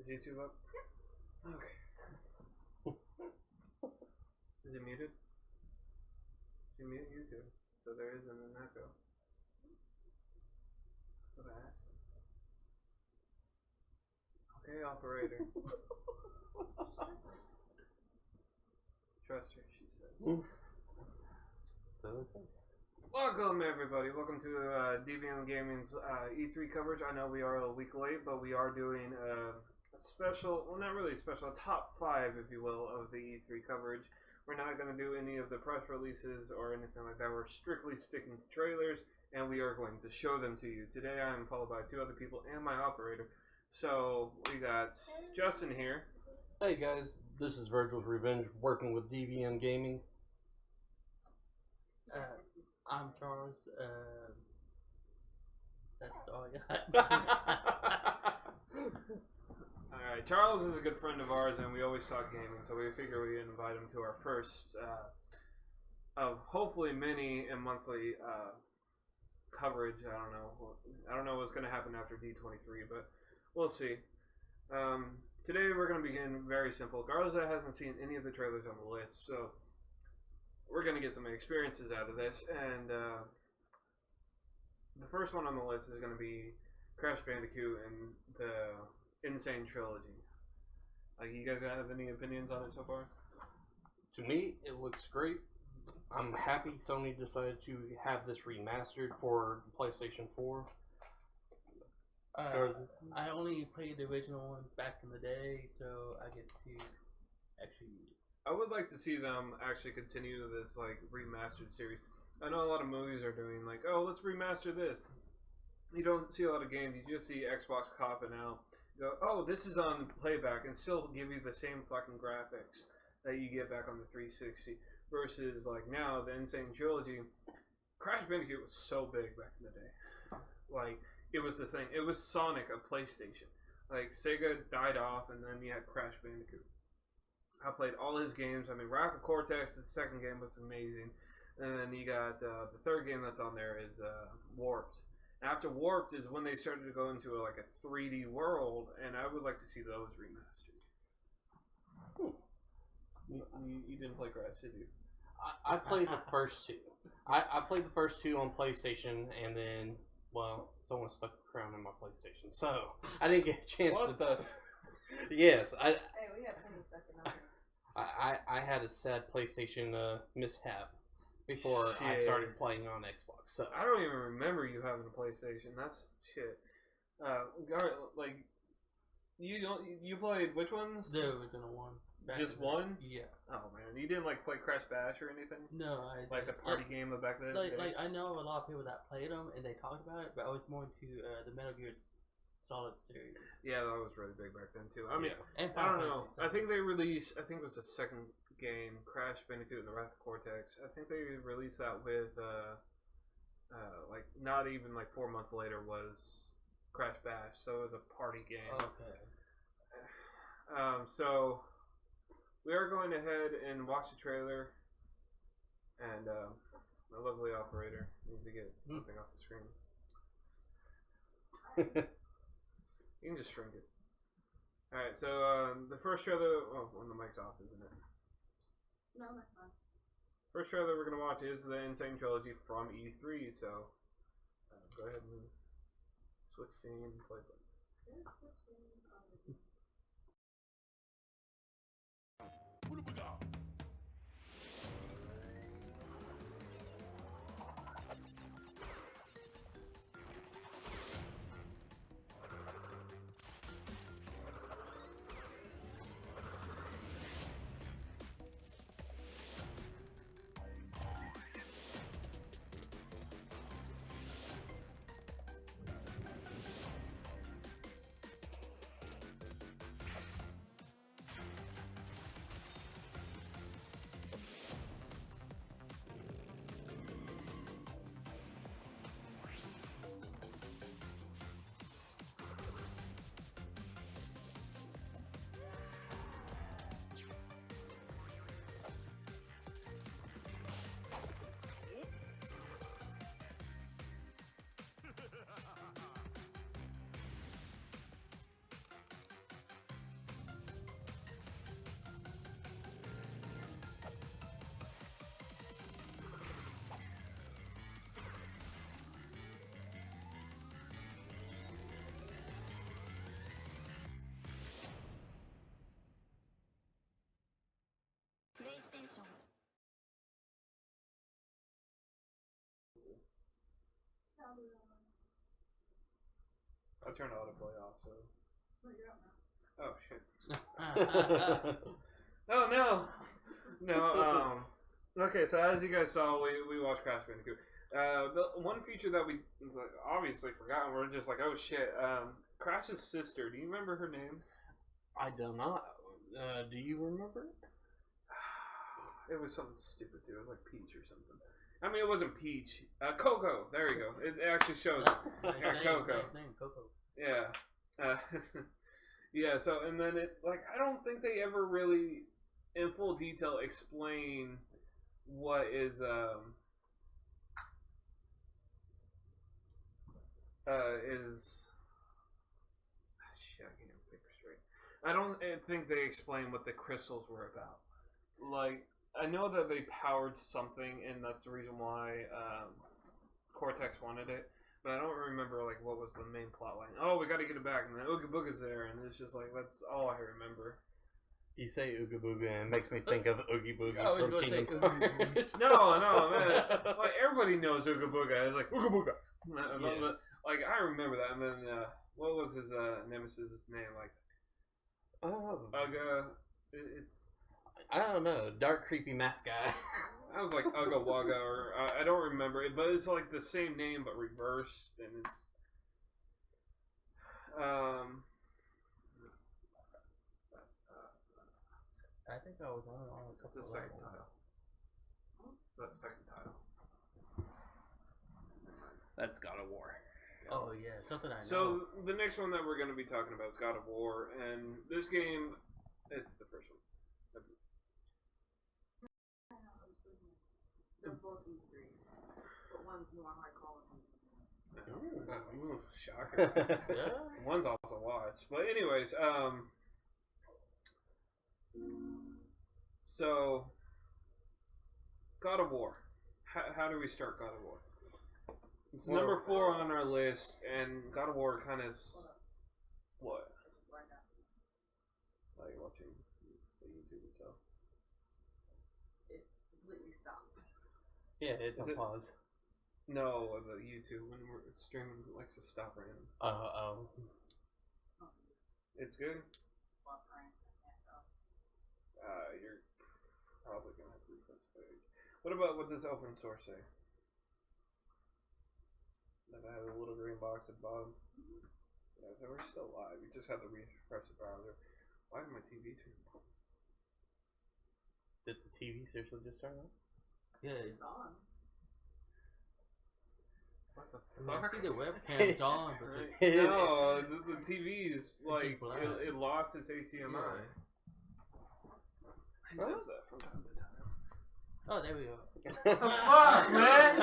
Is YouTube up? Yeah. Okay. Is it muted? You mute YouTube, so there isn't an echo. That's what I asked. Okay, operator. Trust her, she says. So is it. Welcome, everybody. Welcome to DBMGaming's E3 coverage. I know we are a week late, but we are doing a special, well, not really special, a top 5, if you will, of the E3 coverage. We're not going to do any of the press releases or anything like that. We're strictly sticking to trailers, and we are going to show them to you. Today I am followed by 2 other people and my operator. So we got Justin here. Hey guys, this is Virgil's Revenge, working with DBMGaming. I'm Charles. That's all I got. Alright, Charles is a good friend of ours, and we always talk gaming, so we figure we invite him to our first of hopefully many and monthly coverage. I don't know what's going to happen after D23, but we'll see. Today we're going to begin very simple. Garza hasn't seen any of the trailers on the list, so we're going to get some experiences out of this, and the first one on the list is going to be Crash Bandicoot and the Insane Trilogy. You guys have any opinions on it so far? To me, it looks great. I'm happy Sony decided to have this remastered for PlayStation 4. I only played the original one back in the day, so I get to actually... I would like to see them actually continue this like remastered series. I know a lot of movies are doing like, oh, let's remaster this. You don't see a lot of games. You just see Xbox copping out. You go, oh, this is on playback, and still give you the same fucking graphics that you get back on the 360. Versus like now, the Insane Trilogy. Crash Bandicoot was so big back in the day. Like, it was the thing. It was Sonic of PlayStation. Like, Sega died off, and then you had Crash Bandicoot. I played all his games. I mean, Wrath of Cortex, the second game was amazing. And then you got the third game that's on there is Warped. After Warped is when they started to go into like a 3D world, and I would like to see those remastered. You didn't play Crash, did you? I played the first 2. I played the first 2 on PlayStation, and then, well, someone stuck the crown in my PlayStation, so I didn't get a chance What to... the... Yes, Hey, we have penny stuck in ours. I had a sad PlayStation mishap before I started playing on Xbox. So I don't even remember you having a PlayStation. That's shit. Like, you played which ones? The original one. Just one? Yeah. Oh man, you didn't like play Crash Bash or anything? No, I like the party game of back then. Like I know a lot of people that played them and they talked about it, but I was more into the Metal Gear Solid series. Yeah, that was really big back then too. I mean, and I don't know. I think they released. I think it was the second game, Crash Bandicoot and the Wrath of Cortex. I think they released that with, like not even like 4 months later was Crash Bash. So it was a party game. Okay. So we are going ahead and watch the trailer, and my lovely operator needs to get something off the screen. You can just shrink it. Alright, so the first trailer... Oh, when the mic's off, isn't it? No, that's fine. First trailer we're going to watch is the Insane Trilogy from E3, so go ahead and switch scene and play button. What have we got? turned autoplay off, so. Oh shit. Oh no. No. Okay, so as you guys saw, we watched Crash Bandicoot. The one feature that we obviously forgot, and we're just like, oh shit. Crash's sister. Do you remember her name? I do not. Do you remember it? It was something stupid too. It was like Peach or something. I mean, it wasn't Peach. Coco. There you go. It actually shows. Coco. Nice name, Coco. Yeah. Yeah. So, and then I don't think they ever really, in full detail, explain what is shit. I can't even think straight. I don't think they explain what the crystals were about. Like, I know that they powered something, and that's the reason why Cortex wanted it. But I don't remember like what was the main plot line. Oh, we got to get it back, and then Ooga Booga's there, and it's just like that's all I remember. You say Ooga Booga, and it makes me think of Oogie Boogie I was from gonna say Kingdom Oogie Hearts. No, man. Like everybody knows Ooga Booga. It's like Ooga Booga. Yes. Like I remember that, and then what was his nemesis' name? Like Uga. It's I don't know. Dark, creepy mask guy. I was like Uga Wugga, or I don't remember it, but it's like the same name but reversed, and it's I think I was on a couple That's of the second levels. title. That's the second title. That's God of War. Oh yeah, something I know. So the next one that we're going to be talking about is God of War, and this game, it's the first one. They're both E3, but one's more hardcore. Ooh, shocker. Yeah. One's also watched. But anyways, so God of War. How do we start God of War? It's Well, number 4 on our list, and God of War kind of what? Like watching the YouTube itself. It completely stopped. Yeah, it's Is a it- pause. No, the YouTube when we're streaming it likes to stop random. It's good. You're probably gonna have to refresh the page. What does open source say? That I have a little green box at the bottom. Yeah, so we're still live. You just have to refresh the browser. Why did my TV turn on? Did the TV seriously just turn on? Yeah. It's on. What the I mean, I fuck? see the webcam's on, but the, No, the TV's like black. it lost its HDMI. Yeah. It does that from time to time. oh, there we go. What the fuck, man?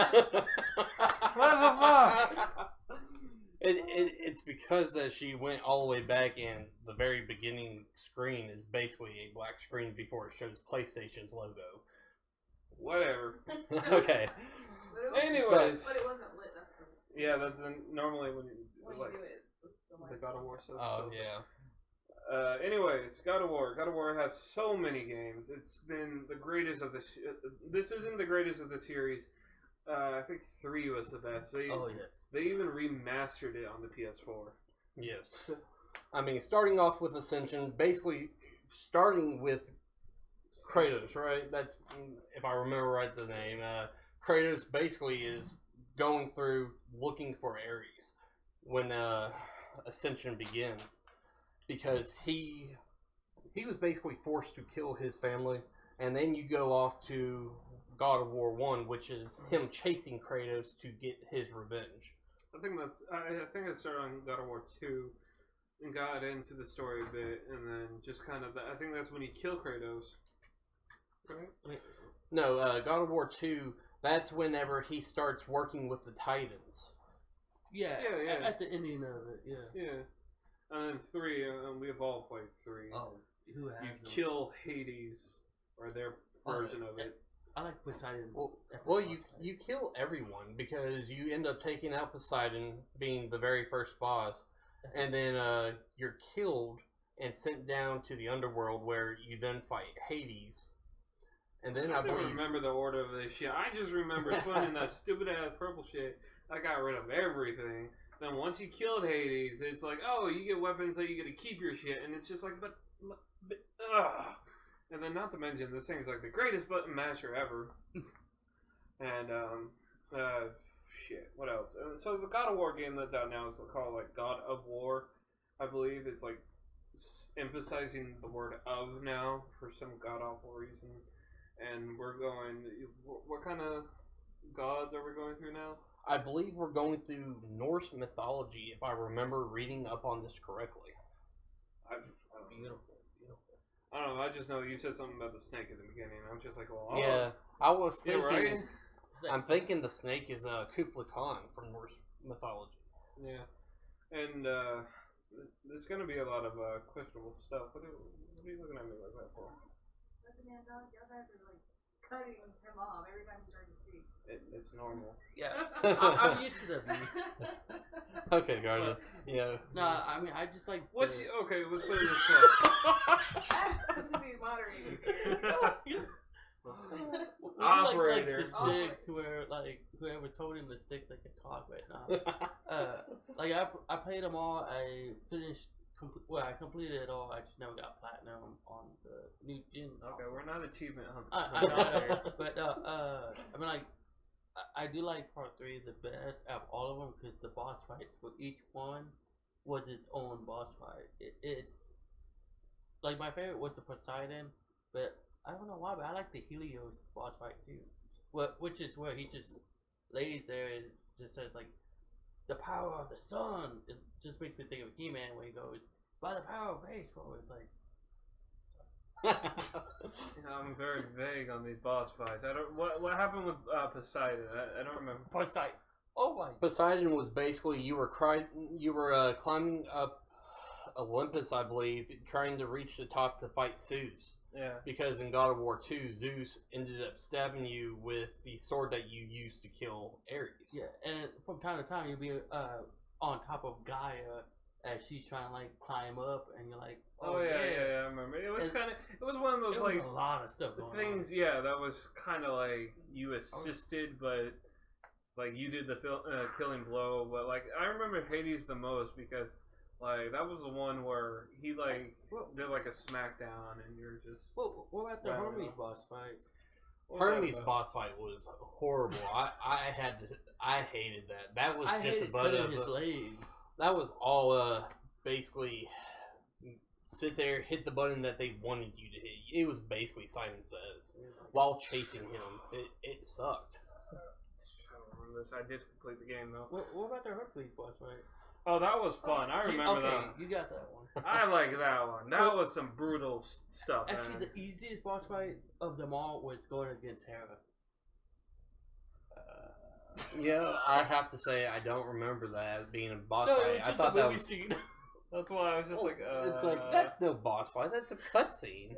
What the fuck? It's because that she went all the way back, and the very beginning screen is basically a black screen before it shows PlayStation's logo. Whatever. Okay. But it was, Anyways. but it wasn't lit. That's the Yeah, that's normally when you when like you do it. It's the the light. God of War stuff. Oh so- yeah. Anyways, God of War. God of War has so many games. It's been the greatest of the. This isn't the greatest of the series. I think 3 was the best. Oh yes. They even remastered it on the PS4. Yes. I mean, starting off with Ascension, basically starting with Kratos, right? That's, if I remember right, the name. Kratos basically is going through looking for Ares when Ascension begins, because he was basically forced to kill his family, and then you go off to God of War 1, which is him chasing Kratos to get his revenge. I think I started on God of War 2 and got into the story a bit, and then just kind of. I think that's when you kill Kratos. Right? No, God of War 2, that's whenever he starts working with the Titans. Yeah. Yeah. At the ending of it, yeah. Yeah. And then 3, we've all played 3. Oh, who has You them? kill Hades, or their version of it. I like Poseidon's. Well, you kill everyone, because you end up taking out Poseidon, being the very first boss, and then you're killed and sent down to the underworld, where you then fight Hades. And then I don't believe remember the order of this shit. I just remember swimming in that stupid ass purple shit. I got rid of everything. Then once you killed Hades, it's like, oh, you get weapons that you get to keep your shit, and it's just like, but and then not to mention, this thing's like the greatest button masher ever. And shit, what else? So the God of War game that's out now is called like God of War, I believe. It's like emphasizing the word "of" now for some god awful reason. And we're going. What kind of gods are we going through now? I believe we're going through Norse mythology, if I remember reading up on this correctly. Beautiful. I don't know. I just know you said something about the snake at the beginning. I'm just like, well, Yeah, I was yeah, thinking. right. I'm thinking the snake is Kublai Khan from Norse mythology. Yeah, and there's gonna be a lot of questionable stuff. What are you looking at me like that for? Listen, man, dog, y'all guys are like cutting him off every time he's trying to speak. It's normal. Yeah, I'm used to the abuse. Okay, Garza. Yeah. No, I mean, I just like. Okay? Let's put it this way. I should be moderating. Operator. Like the stick to where like whoever's holding the stick they can talk right now. Like I played them all. I finished. I completed it all. I just never got platinum on the new gen. Okay, we're not achievement hunters. I know, but I mean, like, I do like part 3 the best out of all of them because the boss fights for each one was its own boss fight. It's like my favorite was the Poseidon, but I don't know why, but I like the Helios boss fight too. Which is where he just lays there and just says like, the power of the sun. It just makes me think of He-Man when he goes, by the power of baseball. It's like. I'm very vague on these boss fights. I don't. What happened with Poseidon? I don't remember. Poseidon. Oh my. Poseidon was basically you were climbing up Olympus, I believe, trying to reach the top to fight Zeus. Yeah. Because in God of War 2, Zeus ended up stabbing you with the sword that you used to kill Ares. Yeah, and from time to time you'll be on top of Gaia as she's trying to like climb up, and you're like, oh yeah, I remember. It was one of those it like was a lot of stuff going things. on. Yeah, that was kind of like you assisted, but like you did the killing blow. But like I remember Hades the most because. Like, that was the one where he, like, did, like, a smackdown, and you're just... Well, what about the Hermes boss fight? Hermes boss fight was horrible. I hated that. That was just a butt of... his legs. That was all, basically, sit there, hit the button that they wanted you to hit. It was basically Simon Says. While chasing him. It sucked. I don't remember this. I did complete the game, though. What about the Hercules boss fight? Oh, that was fun. I remember that. You got that one. I like that one. That was some brutal stuff, actually, man. the easiest boss fight of them all was going against Hera. Yeah, I have to say I don't remember that being a boss fight. I thought that was scene. That's why I was just it's like that's no boss fight. That's a cutscene.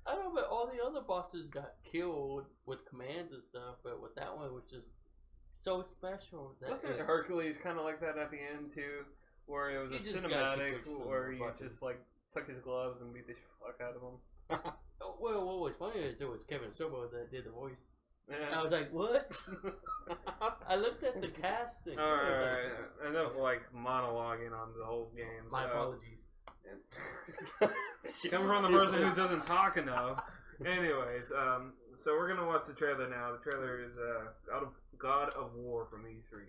I know, but all the other bosses got killed with commands and stuff. But with that one, it was just so special. Wasn't Hercules kind of like that at the end too, where it was a cinematic where you just like took his gloves and beat the fuck out of him? Well, what was funny is it was Kevin Sorbo that did the voice. Yeah. And I was like, what? I looked at the casting. Alright, enough like monologuing on the whole game. My apologies. Coming from the person who doesn't talk enough. Anyways, so we're gonna watch the trailer now. The trailer is God of War from E3.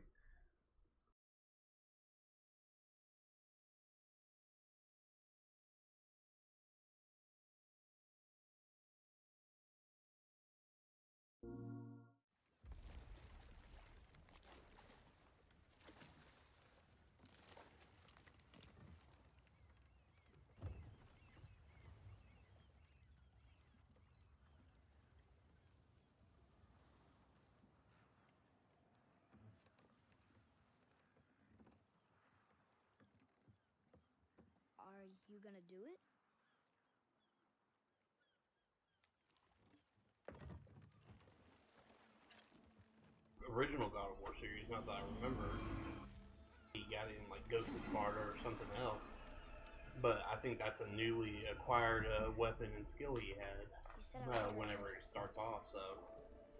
Are you gonna do it? Original God of War series, not that I remember. He got in like Ghost of Sparta or something else. But I think that's a newly acquired weapon and skill he had whenever it starts off, so.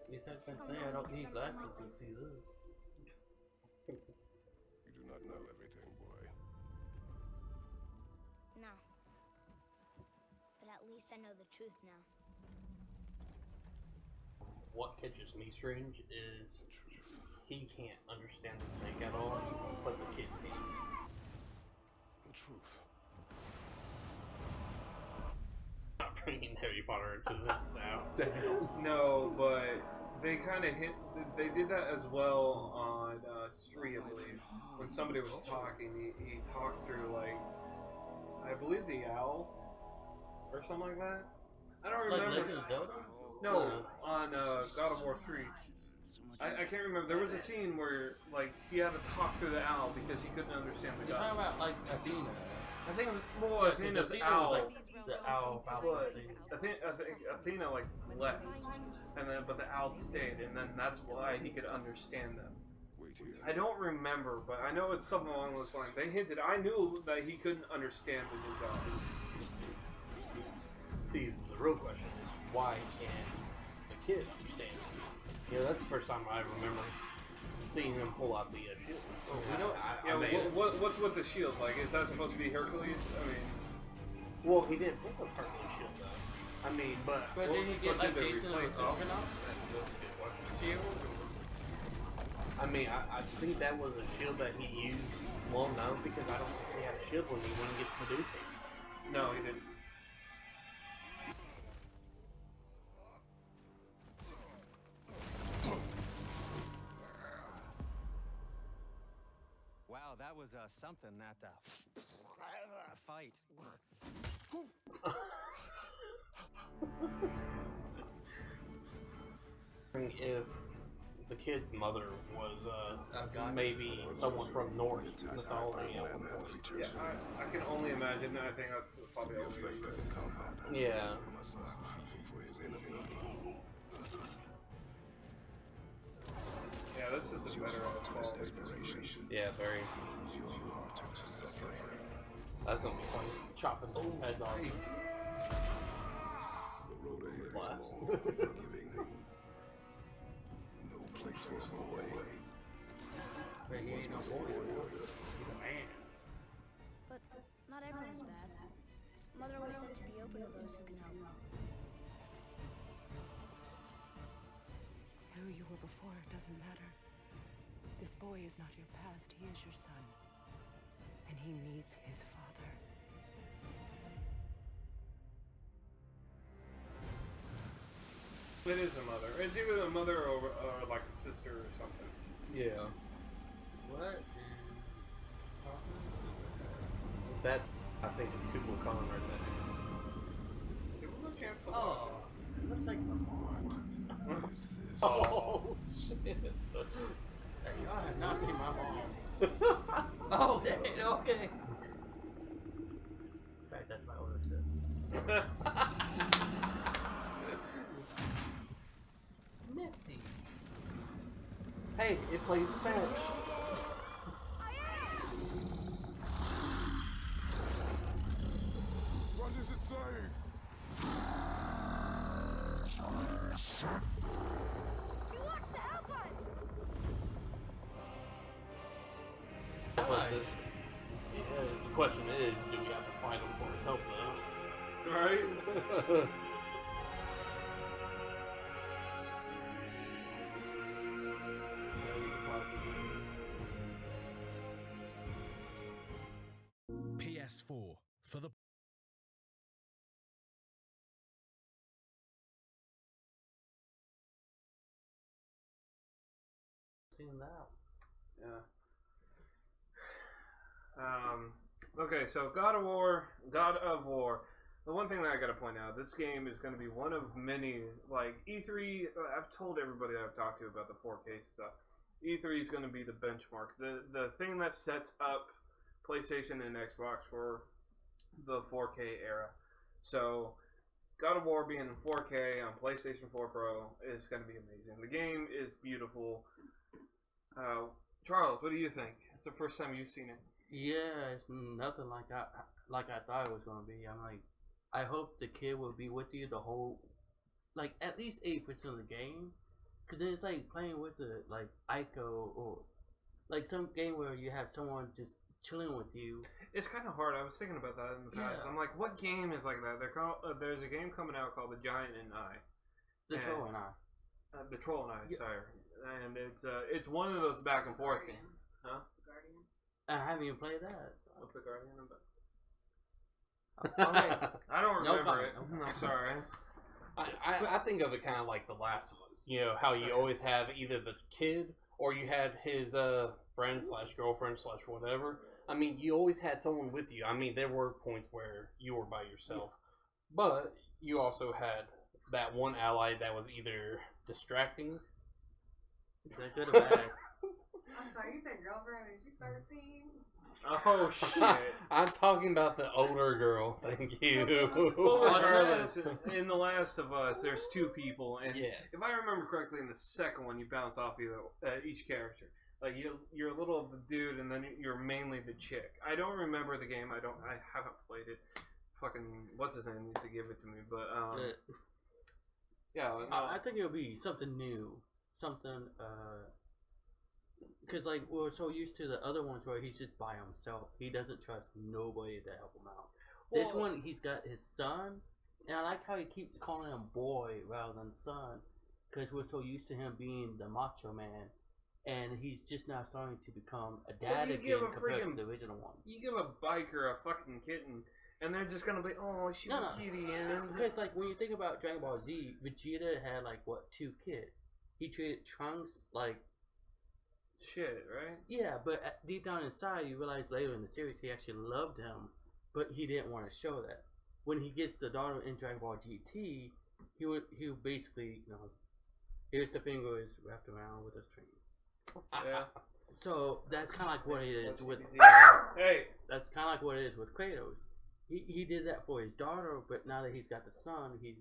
Yes, I can say I don't need glasses to see this. You do not know everything, boy. No. But at least I know the truth now. What catches me strange is he can't understand the snake at all, but the kid can. The truth. Not bringing Harry Potter into this now. No, but they kind of hit. They did that as well on 3, I believe. When somebody was talking, he talked through like, I believe the owl or something like that. I don't Like remember. Legend of Zelda? No, on God of War 3. I can't remember. There was a scene where like he had to talk through the owl because he couldn't understand the You're god. talking about like Athena. I think, well, Yeah, 'cause Athena's Athena owl. was like the owl But thing. I think Athena like left, and then but the owl stayed, and then that's why he could understand them. Wait here. I don't remember, but I know it's something along those lines. They hinted. I knew that he couldn't understand the new god. See, the real question is why can't the kid understand? You know, that's the first time I remember seeing him pull out the shield. Oh, You know, Yeah, what's with the shield? Like, is that supposed to be Hercules? I mean, well, he didn't pull the Hercules shield though. I mean, but But did he get but like did they Jason or replace it? Argonaut? that's a good question. Shield? I mean, I think that was a shield that he used well enough because I don't think he had a shield when he gets Medusa. no, he didn't. Wow, that was something, that fight. If the kid's mother was God. maybe someone from Norse mythology at one point. Yeah, I can only imagine. I think that's probably all we Effective in combat. Yeah. He must not feel for his enemy. Yeah, this is a better asphalt. Desperation. Yeah, very. Use your heart to suffering. That's gonna be fun. Chopping those heads off. The road ahead is Blast. long and forgiving. No place for a boy. But he ain't no boy. He's a man. But not everyone's bad. Mother always said to be open to those who can help. Who you were before doesn't matter. This boy is not your past, he is your son. And he needs his father. It is a mother. It's either a mother or like a sister or something. Yeah. What? That I think is Kublai Khan right there. Give him a chance to Oh, looks like What is this? Oh shit. I have not seen my mom. Oh, dang, okay. In fact, that's my older sister. Nifty. Hey, it plays fetch. What is it saying? He wants to help us! But this, the question is, do we have to fight him for his help though? Right? PS4 for the Seen that. Yeah. Okay, so God of War. The one thing that I gotta point out, this game is gonna be one of many, like, E3, I've told everybody I've talked to about the 4K stuff. E3 is gonna be the benchmark. The thing that sets up PlayStation and Xbox for the 4K era. So, God of War being in 4K on PlayStation 4 Pro is gonna be amazing. The game is beautiful. Charles, what do you think? It's the first time you've seen it. Yeah, it's nothing like I thought it was gonna be. I'm like, I hope the kid will be with you the whole, like at least 80% of the game, because it's like playing with like Ico or like some game where you have someone just chilling with you. It's kind of hard. I was thinking about that in the past. Yeah. I'm like, what game is like that? There's a game coming out called The Giant and I. The Troll and I. The Troll and I, Yeah. sorry. And it's one of those back and forth Guardian. games. Huh? Guardian. I haven't even played that. What's the Guardian about? Okay. I don't No remember comment, it. no I'm sorry. I think of it kind of like The Last of Us. You know, how you always have either the kid or you had his friend / girlfriend / whatever. I mean, you always had someone with you. I mean, there were points where you were by yourself. But you also had that one ally that was either distracting. Is that good or bad? I'm sorry, you said girlfriend and she started seeing. Oh, shit. I'm talking about the older girl. Thank you. Well, regardless, in The Last of Us, there's two people, and Yes. if I remember correctly, in the second one, you bounce off each character. Like you're a little of the dude, and then you're mainly the chick. I don't remember the game. I haven't played it. Fucking what's his name needs to give it to me, but yeah. No. I think it'll be something new, something. Because like we're so used to the other ones where he's just by himself. He doesn't trust nobody to help him out. This Well- one, he's got his son, and I like how he keeps calling him boy rather than son, because we're so used to him being the macho man, and he's just now starting to become a dad you again give a compared freaking- to the original one. You give a biker a fucking kitten, and they're just gonna be, oh, she's No, a no. kitty, and Because like when you think about Dragon Ball Z, Vegeta had like what 2 kids. He treated Trunks like shit, right? yeah, but deep down inside, you realize later in the series he actually loved him, but he didn't want to show that. When he gets the daughter in Dragon Ball GT, he would basically here's the fingers wrapped around with a string. Yeah. So that's kind of like what it is with Hey. that's kind of like what it is with Kratos. He did that for his daughter, but now that he's got the son, he's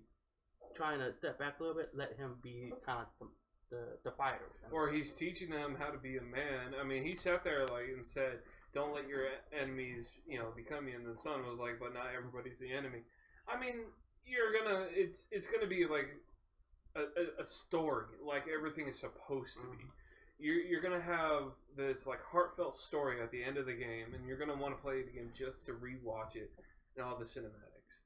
trying to step back a little bit, let him be kind of the fighter. Or he's teaching them how to be a man. I mean, he sat there and said, "Don't let your enemies, become you." And the son was like, "But not everybody's the enemy." I mean, it's gonna be like a story, like everything is supposed to be. You're gonna have this like heartfelt story at the end of the game, and you're gonna want to play it again just to rewatch it and all the cinematics.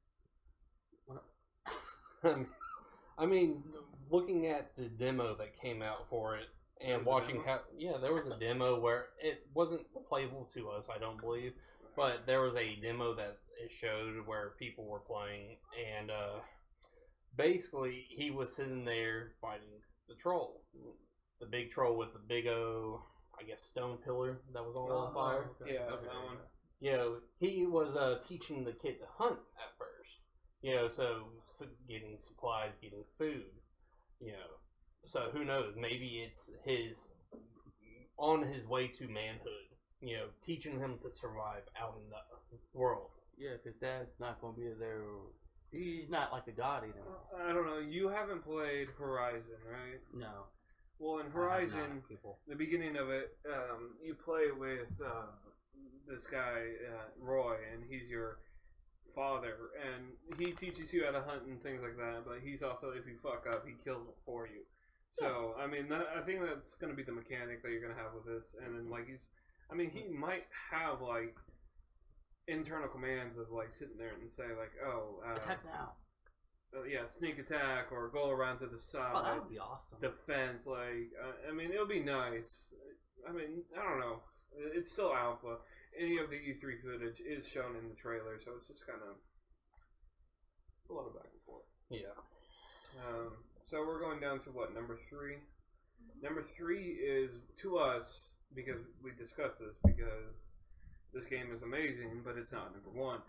I mean, looking at the demo that came out for it and watching how, there was a demo where it wasn't playable to us, I don't believe, but there was a demo that it showed where people were playing, and basically he was sitting there fighting the troll, the big troll with the big stone pillar that was all on fire. Okay. Yeah, Okay. that one. He was teaching the kid to hunt at first. So getting supplies, getting food. So who knows? Maybe it's on his way to manhood. Teaching him to survive out in the world. Yeah, because Dad's not going to be there. He's not like a god anymore. I don't know. You haven't played Horizon, right? No. Well, in I have Horizon, not, people. the beginning of it, you play with this guy, Roy, and he's your father, and he teaches you how to hunt and things like that, but he's also, if you fuck up, he kills it for you. So, I mean, I think that's going to be the mechanic that you're going to have with this, and then, he might have, internal commands of, sitting there and say, Attack now. Sneak attack, or go around to the side. Oh, that would be awesome. Defense, it'll be nice. I don't know. It's still alpha. Any of the E3 footage is shown in the trailer, so it's just kind of... It's a lot of back and forth. Yeah. So we're going down to what, number 3? Number 3 is, to us, because we discussed this, because this game is amazing, but it's not number 1.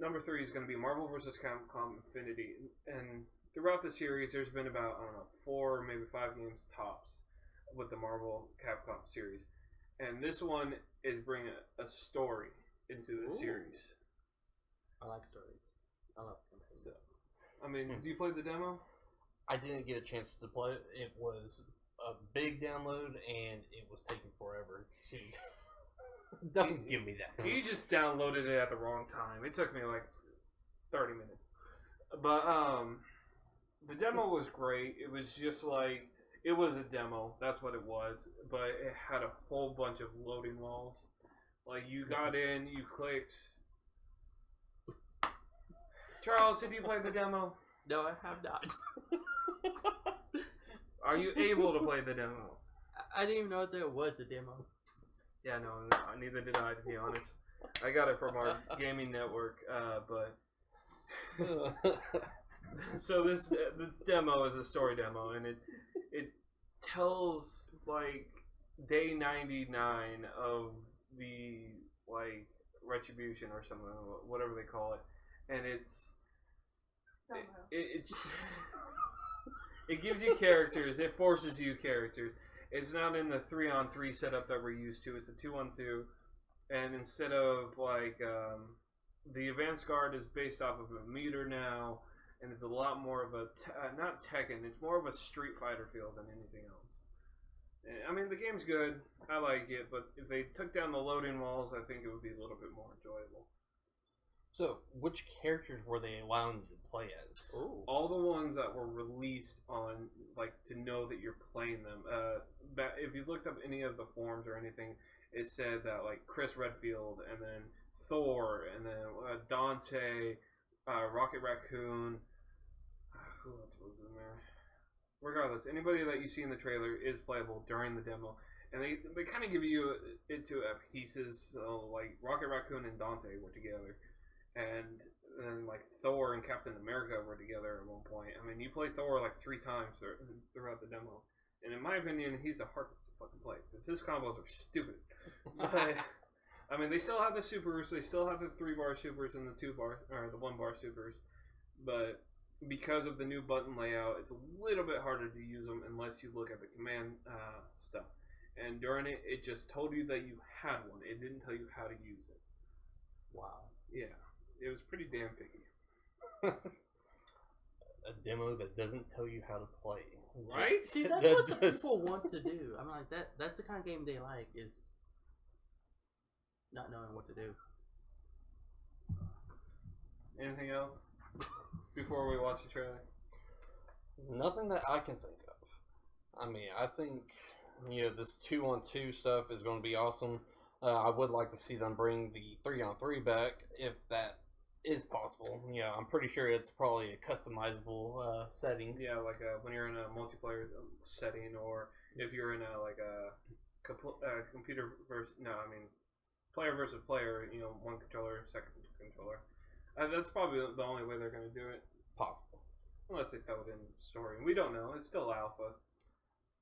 Number 3 is going to be Marvel vs. Capcom Infinity, and throughout the series, there's been about 4, maybe 5 games tops with the Marvel Capcom series, and this one is bringing a story into the series. I like stories. I love them. I mean, did you play the demo? I didn't get a chance to play it. It was a big download, and it was taking forever. Don't give me that. You just downloaded it at the wrong time. It took me 30 minutes. But the demo was great. It was just It was a demo. That's what it was. But it had a whole bunch of loading walls. Like, you got in, you clicked. Charles, did you play the demo? No, I have not. Are you able to play the demo? I didn't even know there was a demo. Yeah, no, neither did I, to be honest. I got it from our gaming network, but... So this demo is a story demo, and it tells, like, day 99 of the, like, retribution or something, whatever they call it. And it gives you characters. It forces you characters. It's not in the 3-on-3 setup that we're used to. It's a 2-on-2, and instead of like the advanced guard is based off of a meter now, and it's a lot more of a not Tekken. It's more of a Street Fighter feel than anything else. I mean, the game's good. I like it, but if they took down the loading walls, I think it would be a little bit more enjoyable. So, which characters were they allowing you to play as? Ooh. All the ones that were released on, like, to know that you're playing them. If you looked up any of the forums or anything, it said that, like, Chris Redfield, and then Thor, and then Dante, Rocket Raccoon. Who else was in there? Regardless, anybody that you see in the trailer is playable during the demo. And they kind of give you it to pieces. So, like, Rocket Raccoon and Dante were together. And then, like, Thor and Captain America were together at one point. I mean, you play Thor like 3 times throughout the demo. And in my opinion, he's the hardest to fucking play. Because his combos are stupid. But, I mean, they still have the supers. They still have the 3-bar supers and the 1-bar supers. But because of the new button layout, it's a little bit harder to use them unless you look at the command stuff. And during it, it just told you that you had one. It didn't tell you how to use it. Wow. Yeah. It was pretty damn picky. A demo that doesn't tell you how to play. Right? See, that's what the people want to do. I'm like, that's the kind of game they like, is not knowing what to do. Anything else before we watch the trailer? Nothing that I can think of. I mean, I think, this 2-on-2 stuff is going to be awesome. I would like to see them bring the 3-on-3 back, if that is possible. Yeah, I'm pretty sure it's probably a customizable setting. Yeah, like when you're in a multiplayer setting, or if you're in a computer versus player versus player. One controller, second controller. That's probably the only way they're going to do it. Possible, unless they throw it in the story. We don't know. It's still alpha.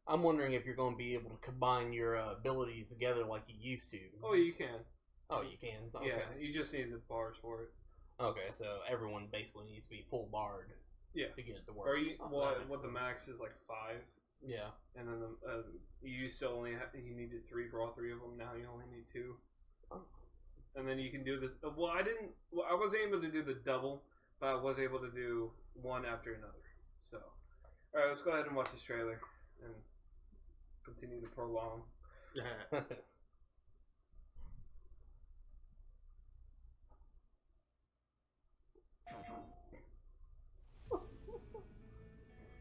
I'm wondering if you're going to be able to combine your abilities together like you used to. Oh, you can. Oh, you can? Okay. Yeah, you just need the bars for it. Okay, so everyone basically needs to be full barred. Yeah. To get it to work. Or what the max is, like 5. Yeah. And then you used to only you needed 3 for all 3 of them. Now you only need 2. Oh. And then you can do this. I wasn't able to do the double, but I was able to do one after another. So, all right, let's go ahead and watch this trailer and continue to prolong.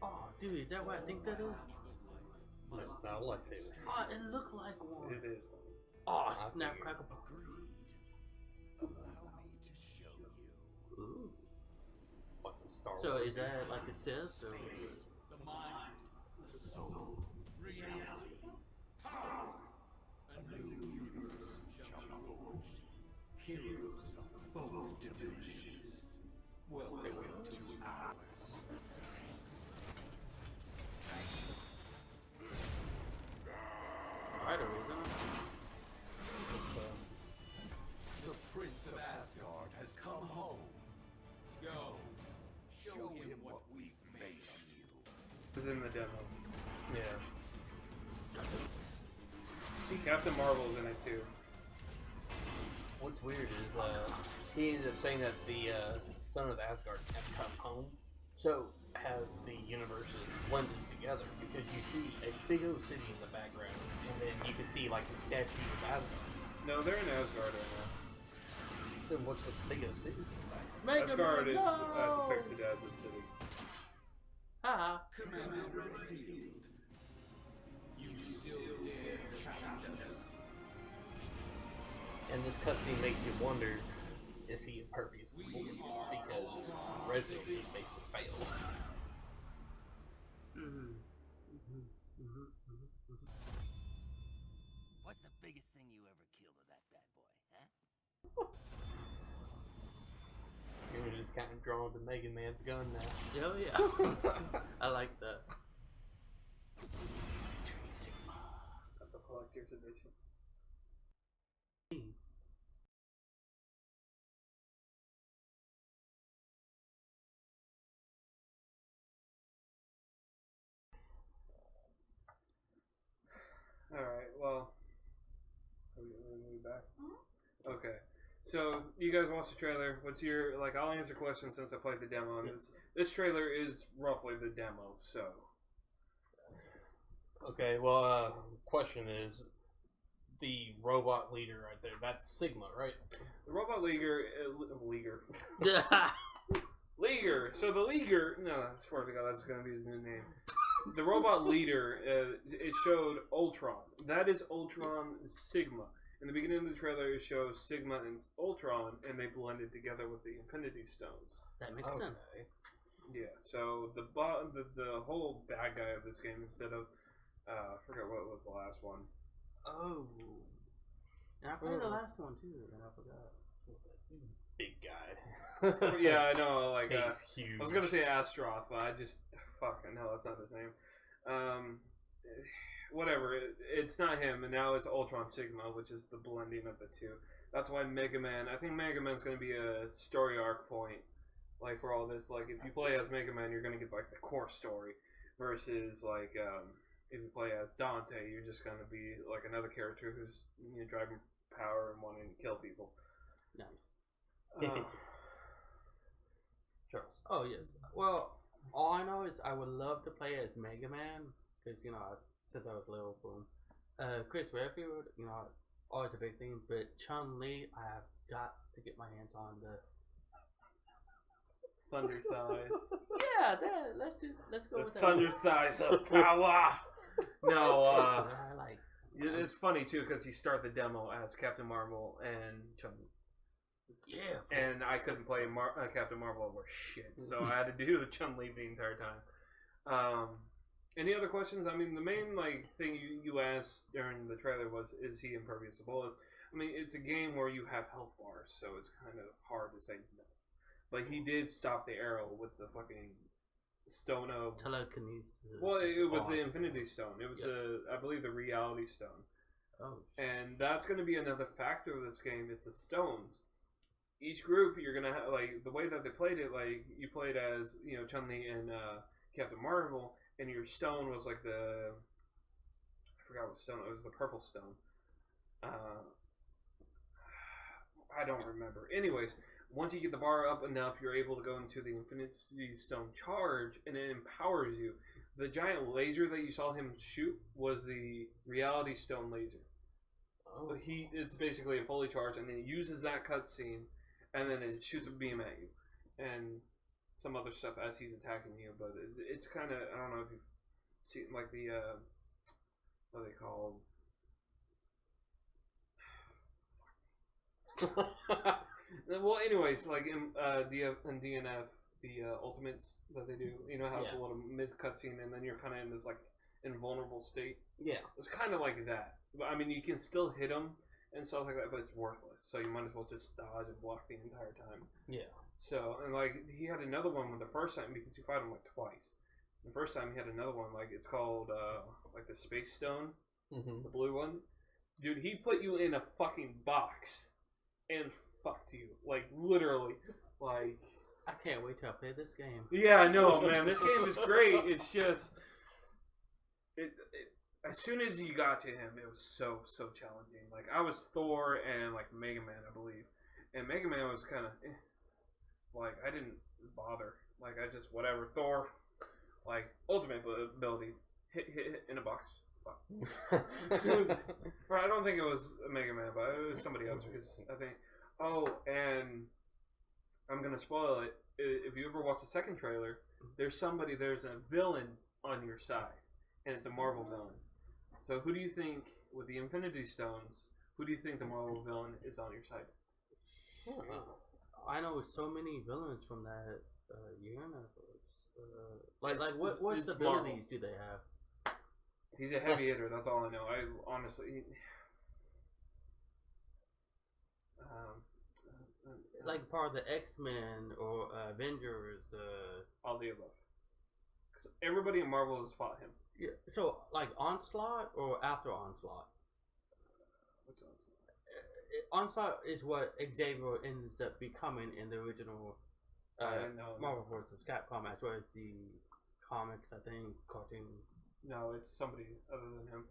Oh, dude, is that what I think that is? That's not a lightsaber. Oh, it looked like one. It is. Oh, snap, crackle. Allow me to show you. Ooh. What, the Star So Wars? is that like a Sith or? The mind, the soul, reality, power. A new universe shall be forged. Heroes of both dimensions. Welcome to ours. The Prince of Asgard has come home. Go, show him what we've made of you. This is in the demo. Yeah. See, Captain Marvel's in it too. What's weird is he ended up saying that the son of Asgard has come home. So has the universes blended together, because you see a big old city in the background, and then you can see like the statue of Asgard. No, they're in Asgard right now. Then what's with the big old cities in the background? Make Asgard him is no! depicted as a city. Haha. Commander Redfield, still dare challenge us? And this cutscene makes you wonder, is he impervious to bullets? Because Resident just basically fails. What's the biggest thing you ever killed with that bad boy, huh? You're just kind of drawn to Mega Man's gun now. Oh yeah. I like that. That's a collector's edition. Alright, well. Are we back? Okay. So, you guys watched the trailer. What's your, like, I'll answer questions since I played the demo. And this trailer is roughly the demo, so. Okay, well, question is, the robot leader right there, that's Sigma, right? The robot leaguer. Leaguer. So the leaguer. No, I swear to God, that's going to be his new name. The robot leader, it showed Ultron. That is Ultron Sigma. In the beginning of the trailer, it shows Sigma and Ultron, and they blended together with the Infinity Stones. That makes sense. Yeah, so the whole bad guy of this game, instead of, I forgot what was the last one. Oh. And I played the last one too, and I forgot. Big guy. Yeah, I know, like, he's huge. I was going to say Astroth, but I just, fuck, I know that's not his name. Whatever, it's not him, and now it's Ultron Sigma, which is the blending of the two. That's why Mega Man, I think Mega Man's going to be a story arc point, like, for all this. Like, if you play as Mega Man, you're going to get, like, the core story, versus, like, if you play as Dante, you're just going to be, like, another character who's, you know, driving power and wanting to kill people. Nice. Charles. Oh, yes. Well, all I know is I would love to play as Mega Man, because, you know, since I was little for him. Chris Redfield, you know, always a big thing, but Chun-Li, I have got to get my hands on the Thunder Thighs. Yeah, let's go with that. Thunder Thighs of power! No, I like. it's funny, too, because you start the demo as Captain Marvel and Chun-Li. Yeah. And I couldn't play Captain Marvel or shit, so I had to do Chun-Li the entire time. Any other questions? I mean, the main thing you asked during the trailer was, is he impervious to bullets? I mean, it's a game where you have health bars, so it's kind of hard to say no. But he did stop the arrow with the fucking stone of telekinesis. Well, it was the Infinity Stone. It was I believe the Reality Stone. Oh. And that's going to be another factor of this game. It's the stones. Each group, you're gonna have, like, the way that they played it, like, you played as, you know, Chun-Li and Captain Marvel, and your stone was like I forgot what stone it was, the purple stone. I don't remember. Anyways, once you get the bar up enough, you're able to go into the Infinity Stone charge, and it empowers you. The giant laser that you saw him shoot was the Reality Stone laser. Oh. It's basically a fully charged, and then it uses that cutscene, and then it shoots a beam at you, and some other stuff as he's attacking you. But it's kind of, I don't know if you've seen, like, the what are they called? Well, anyways, like in DNF, the ultimates that they do, you know how it's a little mid cutscene, and then you're kind of in this like invulnerable state. Yeah, it's kind of like that. But I mean, you can still hit them and stuff like that, but it's worthless. So you might as well just dodge and block the entire time. Yeah. So, and like he had another one with the first time, because you fight him like twice. The first time he had another one, like it's called like the Space Stone, the blue one. Dude, he put you in a fucking box and fucked you, like literally, like. I can't wait till I play this game. Yeah, I know, man. This game is great. It's just, as soon as you got to him, it was so challenging. Like I was Thor and like Mega Man, I believe, and Mega Man was kind of, like I didn't bother. Like I just whatever Thor, like ultimate ability, hit in a box. Or I don't think it was Mega Man, but it was somebody else because I think. Oh, and I'm gonna spoil it. If you ever watch the second trailer, there's a villain on your side, and it's a Marvel villain. So who do you think, with the Infinity Stones, who do you think the Marvel villain is on your side? I know so many villains from that universe. Like what it's abilities Marvel. do they have? He's a heavy hitter. That's all I know. I honestly, Like part of the X-Men or Avengers. all the above. Because everybody in Marvel has fought him. Yeah. So like Onslaught or after Onslaught? What's Onslaught? Onslaught is what Xavier ends up becoming in the original Marvel vs. Capcom, as well as the comics, I think, cartoons. No, it's somebody other than him.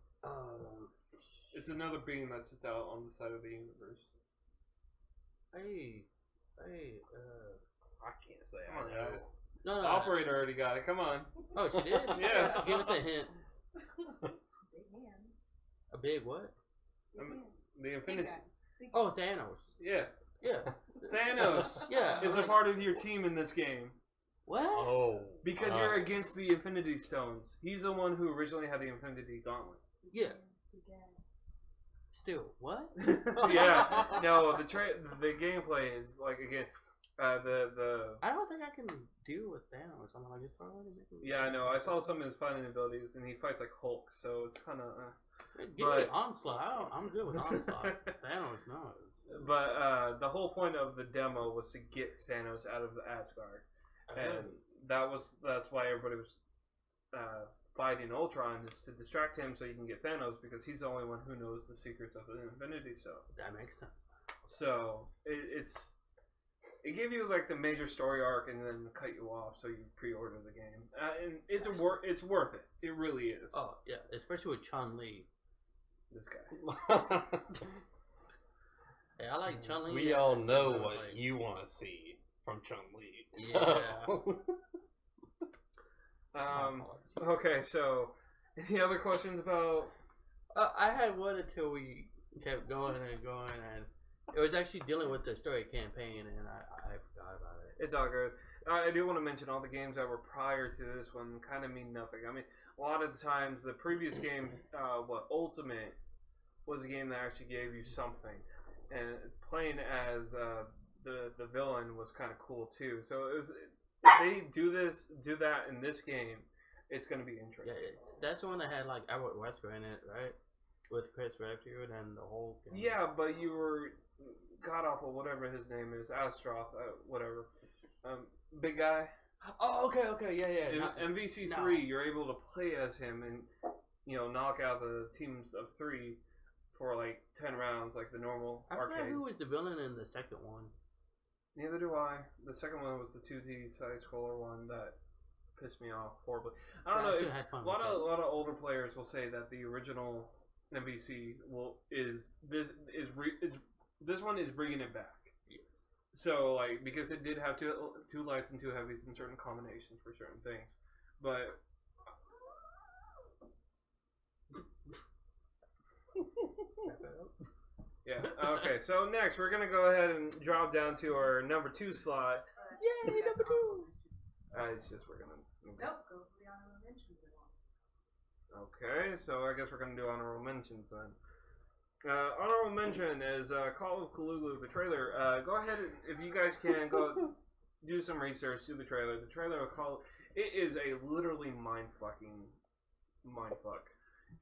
It's another being that sits out on the side of the universe. I can't say Come on, I know. guys. No, The operator already got it. Come on. Oh, she did? Yeah. Give us a hint. Big hand. A big what? The Infinity. Oh, Thanos. Yeah. Yeah. Thanos. Yeah. Is a part of your team in this game. What? Oh. Because you're against the Infinity Stones. He's the one who originally had the Infinity Gauntlet. Yeah. Still, what? Yeah. No, the gameplay is like, again, the I don't think I can deal with Thanos. I'm like, it's already. Yeah, I know. I saw some of his fighting abilities, and he fights like Hulk, so it's kind of. Give me Onslaught. I'm good with Onslaught. Thanos, no. But the whole point of the demo was to get Thanos out of the Asgard, and that's why everybody was fighting Ultron, is to distract him so you can get Thanos, because he's the only one who knows the secrets of the Infinity Stone. That makes sense. So it gave you like the major story arc and then cut you off, so you pre-order the game, and it's worth it. It really is. Oh yeah, especially with Chun-Li. This guy. Hey, I like Chun-Li. We all know what you want to see from Chun-Li. So. Yeah. Okay, so any other questions about? I had one until we kept going and going, and it was actually dealing with the story campaign, and I forgot about it. It's all good. I do want to mention all the games that were prior to this one kind of mean nothing. I mean, a lot of the times the previous games, Ultimate was a game that actually gave you something, and playing as the villain was kind of cool too. So it was. If they do that in this game, it's going to be interesting. Yeah, that's the one that had like Albert Wesker in it, right? With Chris Redfield and the whole game. Yeah, but you were god awful, whatever his name is, Astroth, whatever, big guy. Oh, okay, yeah. In MVC3, you're able to play as him and knock out the teams of 3 for like 10 rounds, like the normal arcade. I forgot who was the villain in the second one. Neither do I. The second one was the 2D side scroller one that pissed me off horribly. I don't know. A lot of older players will say that the original MVC this one is bringing it back. Yes. So like, because it did have two lights and 2 heavies in certain combinations for certain things, but. Yeah. Okay. So next, we're gonna go ahead and drop down to our number 2 slot. Yay, number 2. It's just we're gonna. Nope. Go for the honorable mentions. Okay. So I guess we're gonna do honorable mentions then. Honorable mention is Call of Cthulhu, the trailer. Go ahead, if you guys can, go do some research, do the trailer. The trailer of Call. It is a literally mindfuck.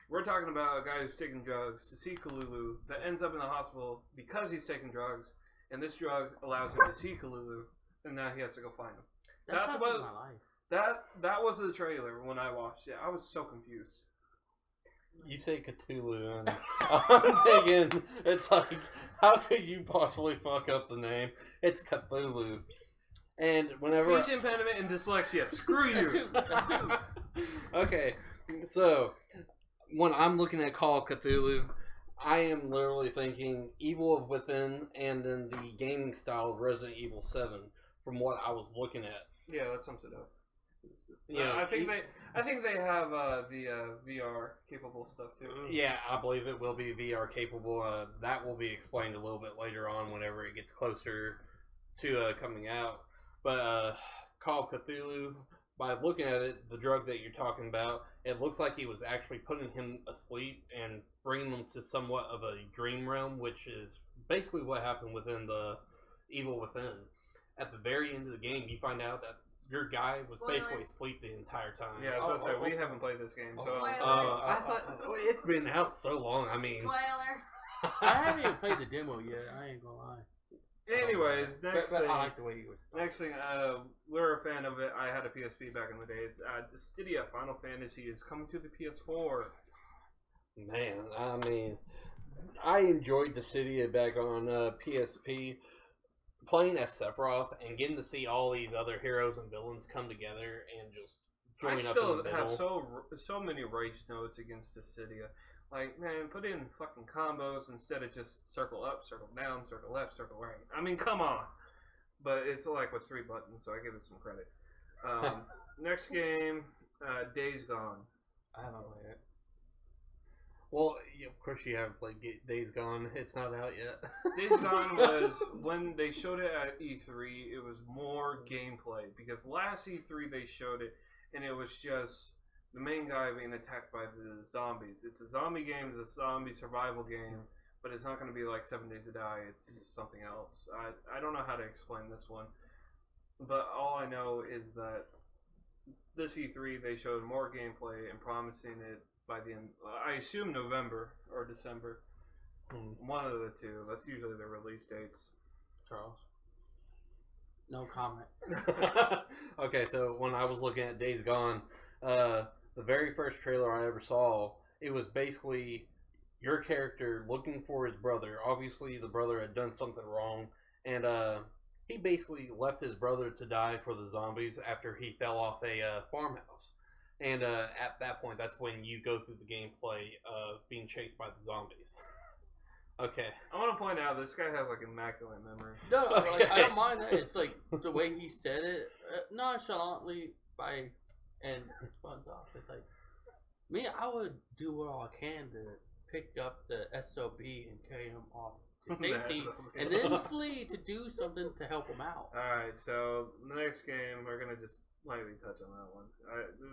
We're talking about a guy who's taking drugs to see Cthulhu that ends up in the hospital because he's taking drugs, and this drug allows him to see Cthulhu, and now he has to go find him. That's what my life. That was the trailer when I watched it. I was so confused. You say Cthulhu, and I'm thinking, it's like, how could you possibly fuck up the name? It's Cthulhu. And whenever... Speech impediment and dyslexia. Screw you! That's two. Okay, so... When I'm looking at Call of Cthulhu, I am literally thinking Evil Within and then the gaming style of Resident Evil 7 from what I was looking at. Yeah, that sums it up. Yeah, I think they have the VR capable stuff too. Yeah, I believe it will be VR capable. That will be explained a little bit later on whenever it gets closer to coming out. But Call of Cthulhu, by looking at it, the drug that you're talking about, it looks like he was actually putting him asleep and bringing him to somewhat of a dream realm, which is basically what happened within the Evil Within. At the very end of the game, you find out that your guy was basically asleep the entire time. Yeah, I was about to say, we haven't played this game, so... I thought, it's been out so long, I mean... Spoiler! I haven't even played the demo yet, I ain't gonna lie. Anyways, next but thing... I like the way you was talking. Next thing, we're a fan of it. I had a PSP back in the day. It's Dissidia Final Fantasy is coming to the PS4. Man, I mean, I enjoyed Dissidia back on PSP. Playing as Sephiroth and getting to see all these other heroes and villains come together and just join up in the middle. I still have so many rage notes against Dissidia. Like, man, put in fucking combos instead of just circle up, circle down, circle left, circle right. I mean, come on. But it's like with 3 buttons, so I give it some credit. Next game, Days Gone. I haven't played it. Well, of course you haven't played Days Gone. It's not out yet. Days Gone was, when they showed it at E3, it was more gameplay. Because last E3 they showed it, and it was just the main guy being attacked by the zombies. It's a zombie game, it's a zombie survival game, but it's not going to be like 7 Days to Die. It's something else. I don't know how to explain this one. But all I know is that this E3 they showed more gameplay and promising it by the end. I assume November or December. One of the two. That's usually the release dates. Charles? No comment. Okay, so when I was looking at Days Gone, the very first trailer I ever saw, it was basically your character looking for his brother. Obviously, the brother had done something wrong, and he basically left his brother to die for the zombies after he fell off a farmhouse. And at that point, that's when you go through the gameplay of being chased by the zombies. Okay. I want to point out this guy has like immaculate memory. No, like, I don't mind that. It's like the way he said it nonchalantly and spuns off. It's like me. I would do all I can to pick up the SOB and carry him off to safety, and then flee to do something to help him out. All right, so the next game we're gonna just lightly touch on that one.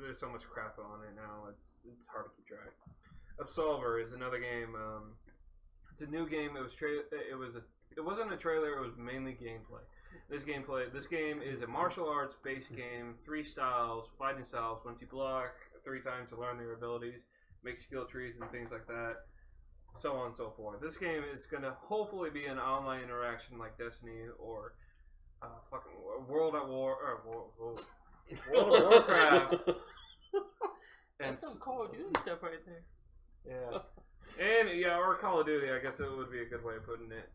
There's so much crap on it now. It's hard to keep track. Absolver is another game. It's a new game. It wasn't a trailer. It was mainly gameplay. This game is a martial arts based game. 3 styles, fighting styles. Once you block 3 times to learn their abilities, make skill trees and things like that, so on and so forth. This game is gonna hopefully be an online interaction like Destiny or fucking World of Warcraft. That's some Call of Duty stuff right there. Yeah. And or Call of Duty, I guess it would be a good way of putting it.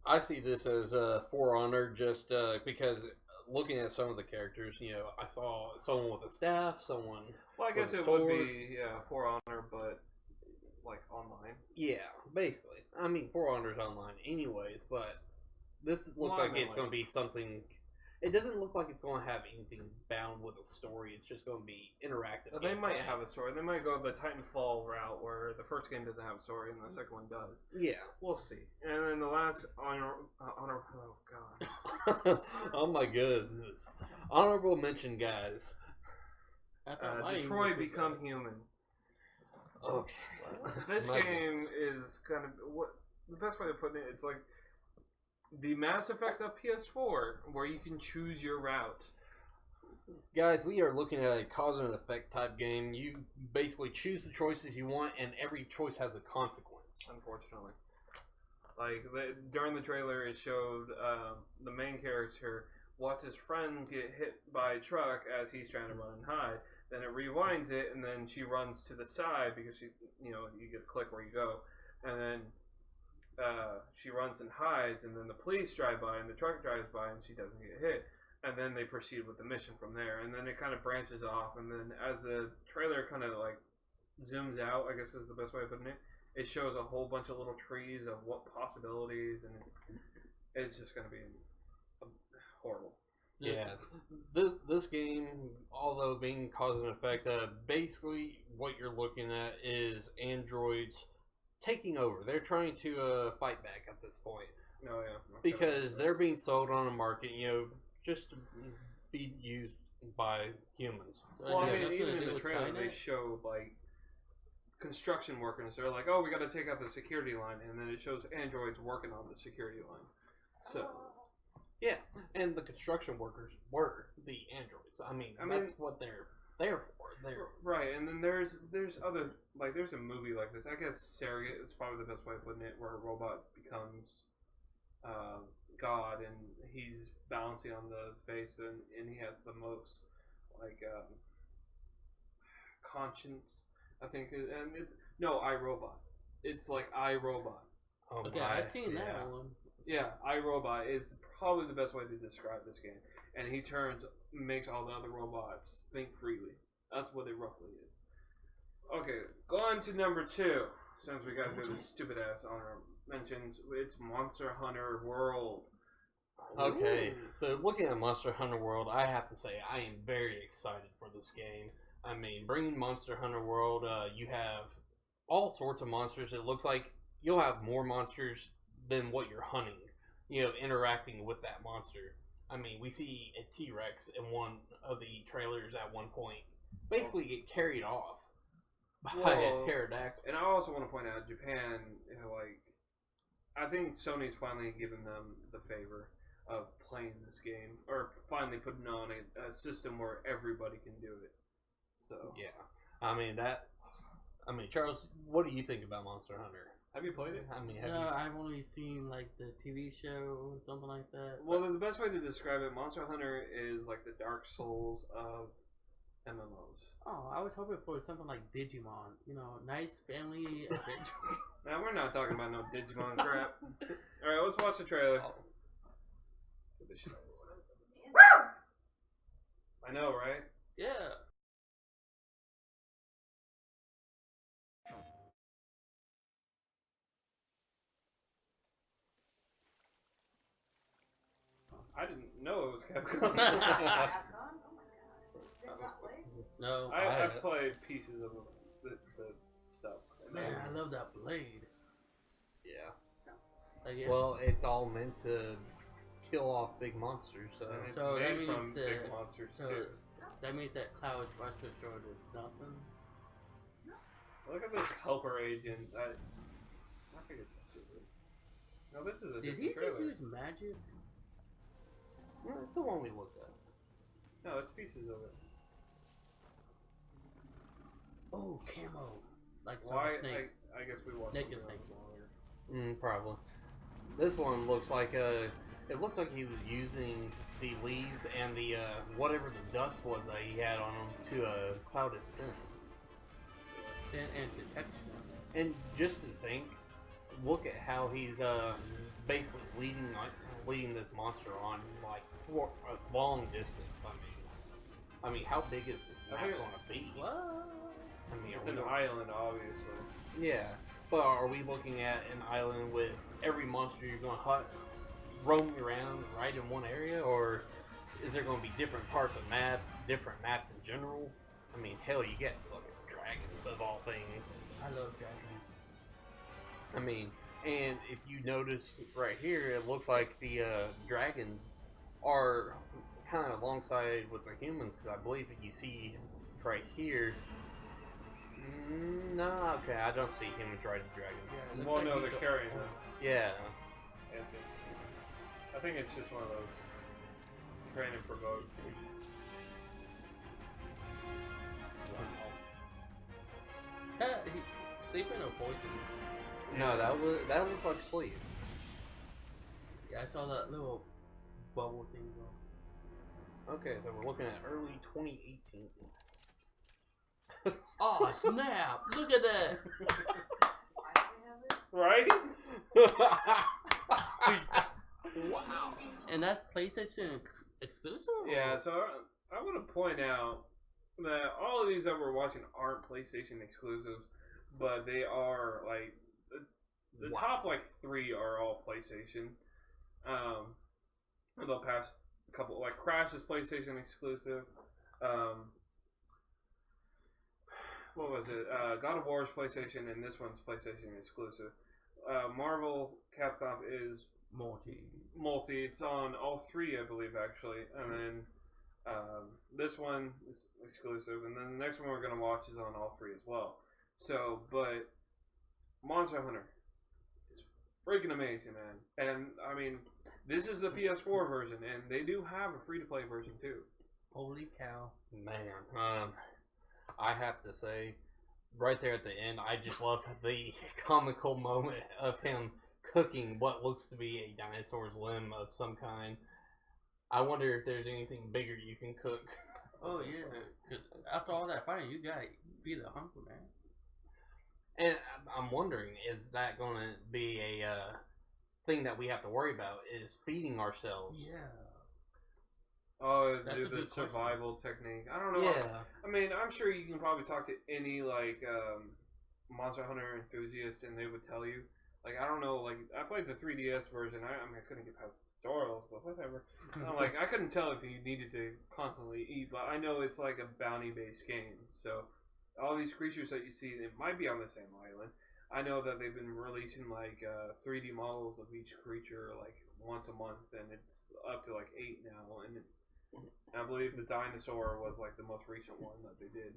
I see this as For Honor just because looking at some of the characters, I saw someone with a staff, someone Well, I guess with a it sword. would be, For Honor, but, like, online. Yeah, basically. I mean, For Honor's online anyways, but this looks like it's going to be something... It doesn't look like it's going to have anything bound with a story. It's just going to be interactive. They might have a story. They might go the Titanfall route where the first game doesn't have a story and the second one does. Yeah. We'll see. And then the last oh god. Oh my goodness. Honorable mention, guys. Detroit Become Human. Okay. This game is kind of the best way to put it. It's like the Mass Effect of PS4, where you can choose your route. Guys, we are looking at a cause and effect type game. You basically choose the choices you want, and every choice has a consequence. Unfortunately. Like, during the trailer, it showed the main character watch his friend get hit by a truck as he's trying to run and hide. Then it rewinds it, and then she runs to the side because you get the click where you go. And then she runs and hides, and then the police drive by, and the truck drives by, and she doesn't get hit. And then they proceed with the mission from there. And then it kind of branches off, and then as the trailer kind of like zooms out, I guess is the best way of putting it, it shows a whole bunch of little trees of what possibilities, and it's just going to be horrible. Yeah, this game, although being cause and effect, basically what you're looking at is androids taking over. They're trying to fight back at this point. Oh yeah, because they're being sold on a market, just to be used by humans. Well, I Yeah, mean, that's what even they in did the with trailer, they Skynet. show like construction workers. They're like, "Oh, we got to take out the security line," and then it shows androids working on the security line. So, Yeah, and the construction workers were the androids. I mean, that's what they're there for. They're right, and then there's other like there's a movie like this. I guess Surrogate is probably the best way of putting it, where a robot becomes God, and he's balancing on the face, and he has the most like conscience. I think, and it's no iRobot. It's like iRobot. oh Okay, my, I've seen yeah. that one. Yeah, iRobot is probably the best way to describe this game. And he makes all the other robots think freely. That's what it roughly is. Okay, go on to number 2. Since we got through this stupid ass honor mentions, it's Monster Hunter World. Okay, Ooh. so looking at Monster Hunter World, I have to say I am very excited for this game. I mean, bringing Monster Hunter World, you have all sorts of monsters. It looks like you'll have more monsters than what you're hunting, interacting with that monster. I mean, we see a T-Rex in one of the trailers at one point basically get carried off by a pterodactyl. And I also want to point out, Japan, I think Sony's finally given them the favor of playing this game, or finally putting on a system where everybody can do it. So yeah, I mean, Charles, what do you think about Monster Hunter? Have you played it? I mean, I've only seen like the TV show or something like that. Well, the best way to describe it, Monster Hunter is like the Dark Souls of MMOs. Oh, I was hoping for something like Digimon. Nice family adventure. Now, we're not talking about no Digimon crap. Alright, let's watch the trailer. Oh. I know, right? Yeah. I didn't know it was Capcom. Capcom? Oh my god. Did not play? No. I've played pieces of the stuff. Man, I love that blade. Yeah. Yeah. Well, it's all meant to kill off big monsters, so. And it's So that made means from big monsters too. That means that Cloud's Buster Sword is nothing. Look at this helper agent. I think it's stupid. No, this is a Did he different just trailer. use magic? Yeah, it's the one we looked at. No, it's pieces of it. Oh, camo. Like some Why? snake. I guess we watched Naked something snake. else longer. Probably. This one looks like it looks like he was using the leaves and the whatever the dust was that he had on him to cloud his sins. Sin and detection. And just to think, look at how he's basically leading this monster on like for a long distance. I mean, how big is this map going to be? What? I mean, It's are we an island, obviously. Yeah, but are we looking at an island with every monster you're going to hunt roaming around right in one area, or is there going to be different parts of maps, different maps in general? I mean, hell, you get fucking dragons of all things. I love dragons. I mean, and if you notice right here, it looks like the dragons are kind of alongside with the humans, because I believe that you see right here. No, okay, I don't see humans riding dragons. Yeah, Well, no, they're carrying them. Yeah. Yes, I think it's just one of those train and provoke. He sleeping or poison? No, that looked like sleep. Yeah, I saw that little bubble thing go. Okay, so we're looking at early 2018. Oh snap! Look at that! Why do we have it? Right? Wow! And that's PlayStation exclusive? Yeah, so I want to point out that all of these that we're watching aren't PlayStation exclusives, but they are like the top like 3 are all PlayStation. The past couple, like Crash is PlayStation exclusive. What was it? God of War is PlayStation, and this one's PlayStation exclusive. Marvel Capcom is multi. It's on all 3, I believe, actually. And then This one is exclusive, and then the next one we're gonna watch is on all 3 as well. So, but Monster Hunter, it's freaking amazing, man. And I mean, this is the PS4 version, and they do have a free-to-play version too. Holy cow, man! I have to say, right there at the end, I just love the comical moment of him cooking what looks to be a dinosaur's limb of some kind. I wonder if there's anything bigger you can cook. Oh yeah, 'cause after all that fighting, you gotta feed the hunger, man. And I'm wondering, is that going to be a thing that we have to worry about? Is feeding ourselves? Yeah. Oh, That's do a the good survival technique. I don't know. Yeah. I mean, I'm sure you can probably talk to any like Monster Hunter enthusiast, and they would tell you. Like, I don't know. Like, I played the 3DS version. I mean, I couldn't get past the tutorials, but whatever. Like, I couldn't tell if you needed to constantly eat, but I know it's like a bounty-based game. So, all these creatures that you see, it might be on the same island. I know that they've been releasing like 3D models of each creature like once a month, and it's up to like 8 now. And I believe the dinosaur was like the most recent one that they did.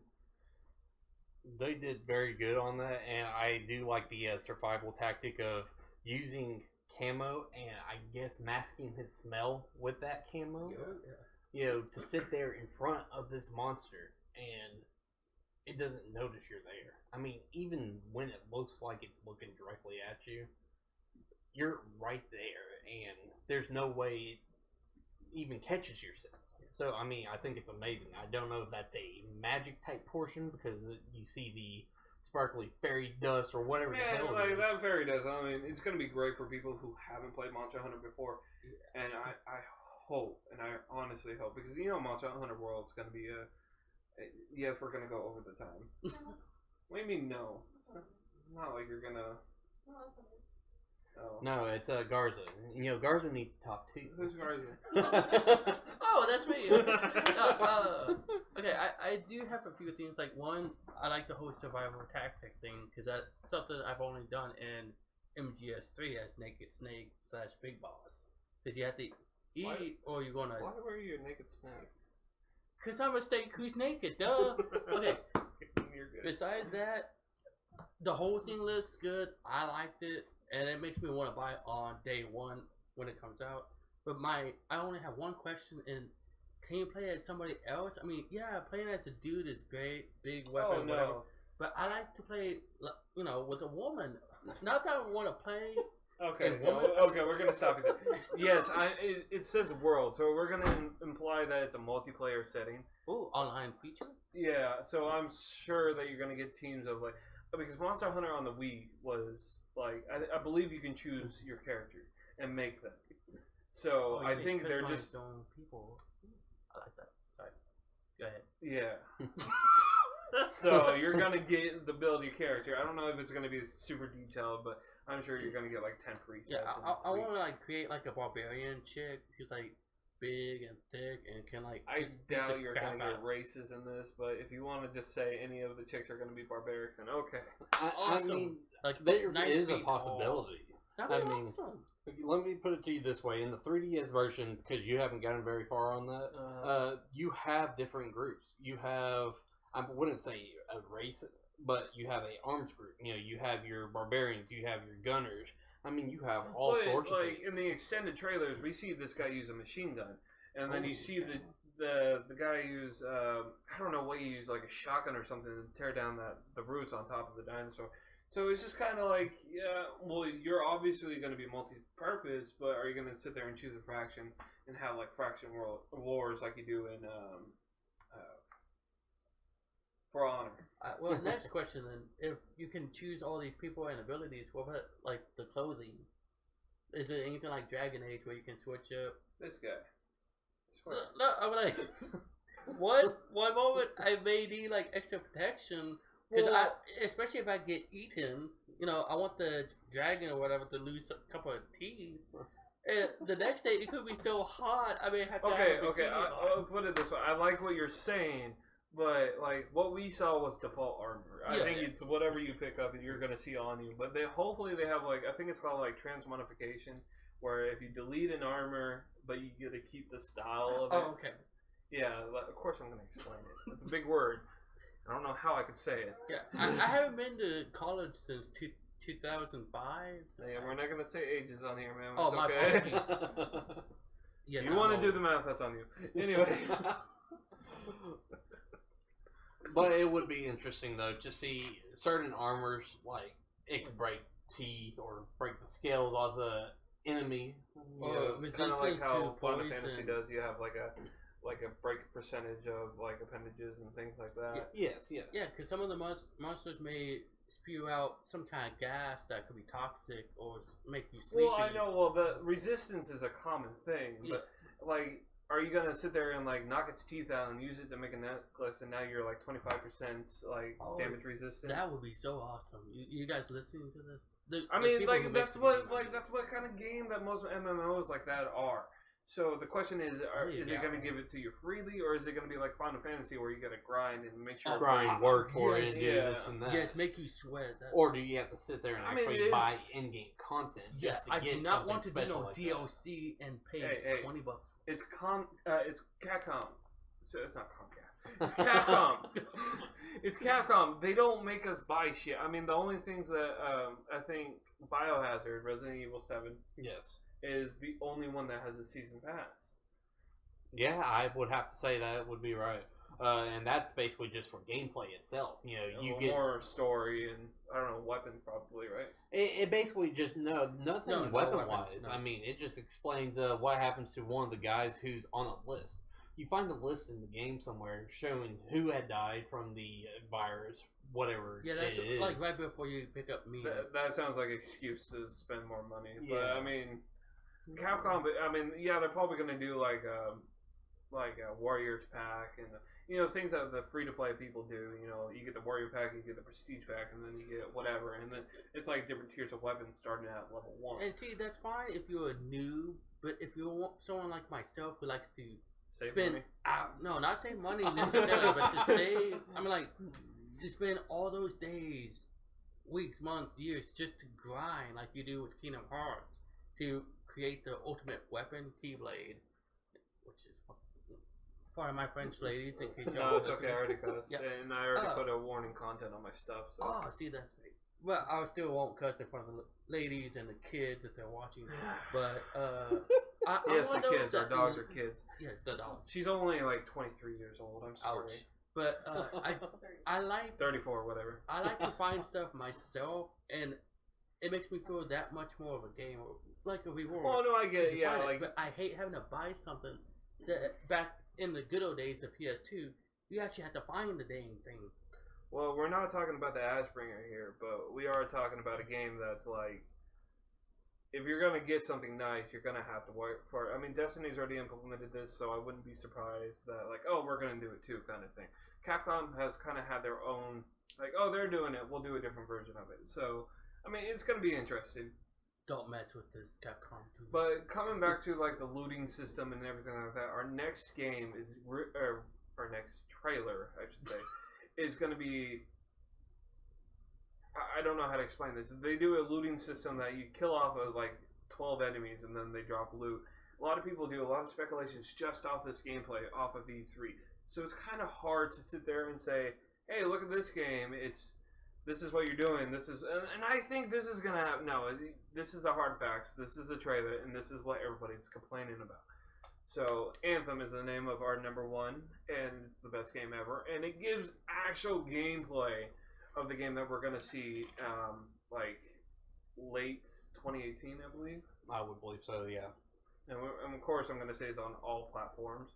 They did very good on that, and I do like the survival tactic of using camo and I guess masking his smell with that camo. Yeah. You know, to sit there in front of this monster and it doesn't notice you're there. I mean, even when it looks like it's looking directly at you, you're right there, and there's no way it even catches your sense. So, I mean, I think it's amazing. I don't know if that's a magic type portion because you see the sparkly fairy dust or whatever the hell like it is. that fairy dust. I mean, it's going to be great for people who haven't played Monster Hunter before, and I hope, and I honestly hope, because you know Monster Hunter World's going to be yes, we're going to go over the time. What do you mean no? It's not like you're going to... Oh. No, it's Garza. You know, Garza needs to talk too. Who's Garza? Oh, that's me. Okay, I do have a few things. Like, one, I like the whole survival tactic thing because that's something I've only done in MGS3 as Naked Snake / Big Boss. Because you have to eat or you're gonna. Why were you a naked snake? Because I'm a snake who's naked, duh. Okay. You're good. Besides that, the whole thing looks good. I liked it, and it makes me want to buy it on day one when it comes out. But I only have one question, and can you play as somebody else? I mean, yeah, playing as a dude is great, big weapon, Oh, no. whatever. But I like to play, you know, with a woman. Not that I want to play. Okay, okay, we're gonna stop you there. Yes, it says world, so we're gonna imply that it's a multiplayer setting. Ooh, online feature. Yeah, so I'm sure that you're gonna get teams of like, because Monster Hunter on the Wii was like, I believe you can choose your character and make them. So I think they're just people. I like that. Sorry, go ahead. Yeah. So you're gonna get the build your character. I don't know if it's gonna be super detailed, but I'm sure you're gonna get like 10 presets. Yeah, I want to like create like a barbarian chick who's like big and thick and can like. I just beat doubt the you're crap gonna out get of- races in this, but if you want to just say any of the chicks are gonna be barbaric, then okay. I Awesome. mean, Like there 9 is a feet tall. possibility. That'd be I mean, awesome. Let me put it to you this way: in the 3DS version, because you haven't gotten very far on that, you have different groups. You have, I wouldn't say a race, but you have a arms group. You know, you have your barbarians, you have your gunners. I mean, you have all sorts of like things. in the extended trailers, we see this guy use a machine gun, and then you see the guy use I don't know what he used, like a shotgun or something to tear down the roots on top of the dinosaur. So it's just kind of like, yeah, well, you're obviously going to be multi-purpose, but are you going to sit there and choose a faction and have like faction wars like you do in For Honor? Well, next question then: if you can choose all these people and abilities, what about like the clothing? Is it anything like Dragon Age where you can switch up? This guy. I swear. No, I'm like, one moment I may need like extra protection. Because especially if I get eaten, you know, I want the dragon or whatever to lose a couple of teeth. And the next day, it could be so hot, I may have to Okay, have a bikini on. I'll put it this way. I like what you're saying, but like what we saw was default armor. I think it's whatever you pick up and you're going to see on you. But hopefully they have like, I think it's called like transmodification, where if you delete an armor, but you get to keep the style of it. Oh, okay. Yeah, of course I'm going to explain it. It's a big word. I don't know how I could say it. Yeah, I haven't been to college since 2005. So Yeah, we're not going to say ages on here, man. Oh, It's my okay. apologies. Yes, You want to do the math, that's on you. Anyway. But it would be interesting, though, to see certain armors, like, it could break teeth or break the scales off the enemy. Or Kind of like resistance how to Final poison. Fantasy does. You have like a break percentage of like appendages and things like that. Yes, yes. Yeah, because some of the monsters may spew out some kind of gas that could be toxic or make you sleepy. Well, I know. Well, the resistance is a common thing, but like, are you gonna sit there and like knock its teeth out and use it to make a necklace, and now you're like 25% like damage resistant? That would be so awesome. You guys listening to this? I mean, like that's what kind of game that most MMOs like that are. So the question is, is it going to give it to you freely, or is it going to be like Final Fantasy where you got to grind and make sure grind, work for it, and do this and that? Yes, make you sweat. Or do you have to sit there and actually buy in-game content just to get I do not want to do special no like DLC and pay $20. It's Capcom. So it's not Comcast. It's Capcom. It's Capcom. They don't make us buy shit. I mean, the only things that I think Biohazard, Resident Evil 7, is the only one that has a season pass. Yeah, I would have to say that would be right. And that's basically just for gameplay itself. You know, you get more story and I don't know, weapons probably, right? It basically just nothing weapon wise. No. I mean, it just explains what happens to one of the guys who's on a list. You find a list in the game somewhere showing who had died from the virus, whatever. Yeah, that's it is. like right before you pick up meat. That sounds like an excuse to spend more money. Yeah. But I mean, Capcom. I mean, yeah, they're probably going to do like a Warriors pack and things that the free to play people do. You know, you get the Warrior pack, you get the Prestige pack, and then you get whatever, and then it's like different tiers of weapons starting at level 1. And see, that's fine if you're a noob, but if you want someone like myself who likes to Save spend money? No, not save money necessarily, but to save. I mean, like to spend all those days, weeks, months, years just to grind like you do with Kingdom Hearts to create the ultimate weapon, Keyblade, which is part of my French ladies. In case y'all No, it's okay. I already cussed, Yeah. and I already put a warning content on my stuff. So. Oh, see, that's great. Well, I still won't cuss in front of the ladies and the kids if they're watching. But yes, the kids. Our dogs are kids. Yes, the dogs. She's only like 23 years old. I'm sorry. Ouch. But I like 34, whatever. I like to find stuff myself, and it makes me feel that much more of a game, like a reward. Oh no, I get it. Yeah, like, but I hate having to buy something that back in the good old days of PS2, you actually had to find the dang thing. Well, we're not talking about the Ashbringer here, but we are talking about a game that's like, if you're gonna get something nice, you're gonna have to work for it. I mean, Destiny's already implemented this, so I wouldn't be surprised that like, oh, we're gonna do it too, kind of thing. Capcom has kind of had their own, like, oh, they're doing it, we'll do a different version of it. So, I mean, it's gonna be interesting. Don't mess with this Capcom 2. But coming back to like the looting system and everything like that, our next game is, our next trailer, I should say, is going to be, I don't know how to explain this. They do a looting system that you kill off of like 12 enemies and then they drop loot. A lot of people do a lot of speculations just off this gameplay, off of E3. So it's kind of hard to sit there and say, hey, look at this game. This is what you're doing. This is, and I think this is going to happen. No, this is the hard facts. This is the trailer, and this is what everybody's complaining about. So, Anthem is the name of our number 1, and it's the best game ever. And it gives actual gameplay of the game that we're going to see, like, late 2018, I believe. I would believe so, yeah. And of course, I'm going to say it's on all platforms.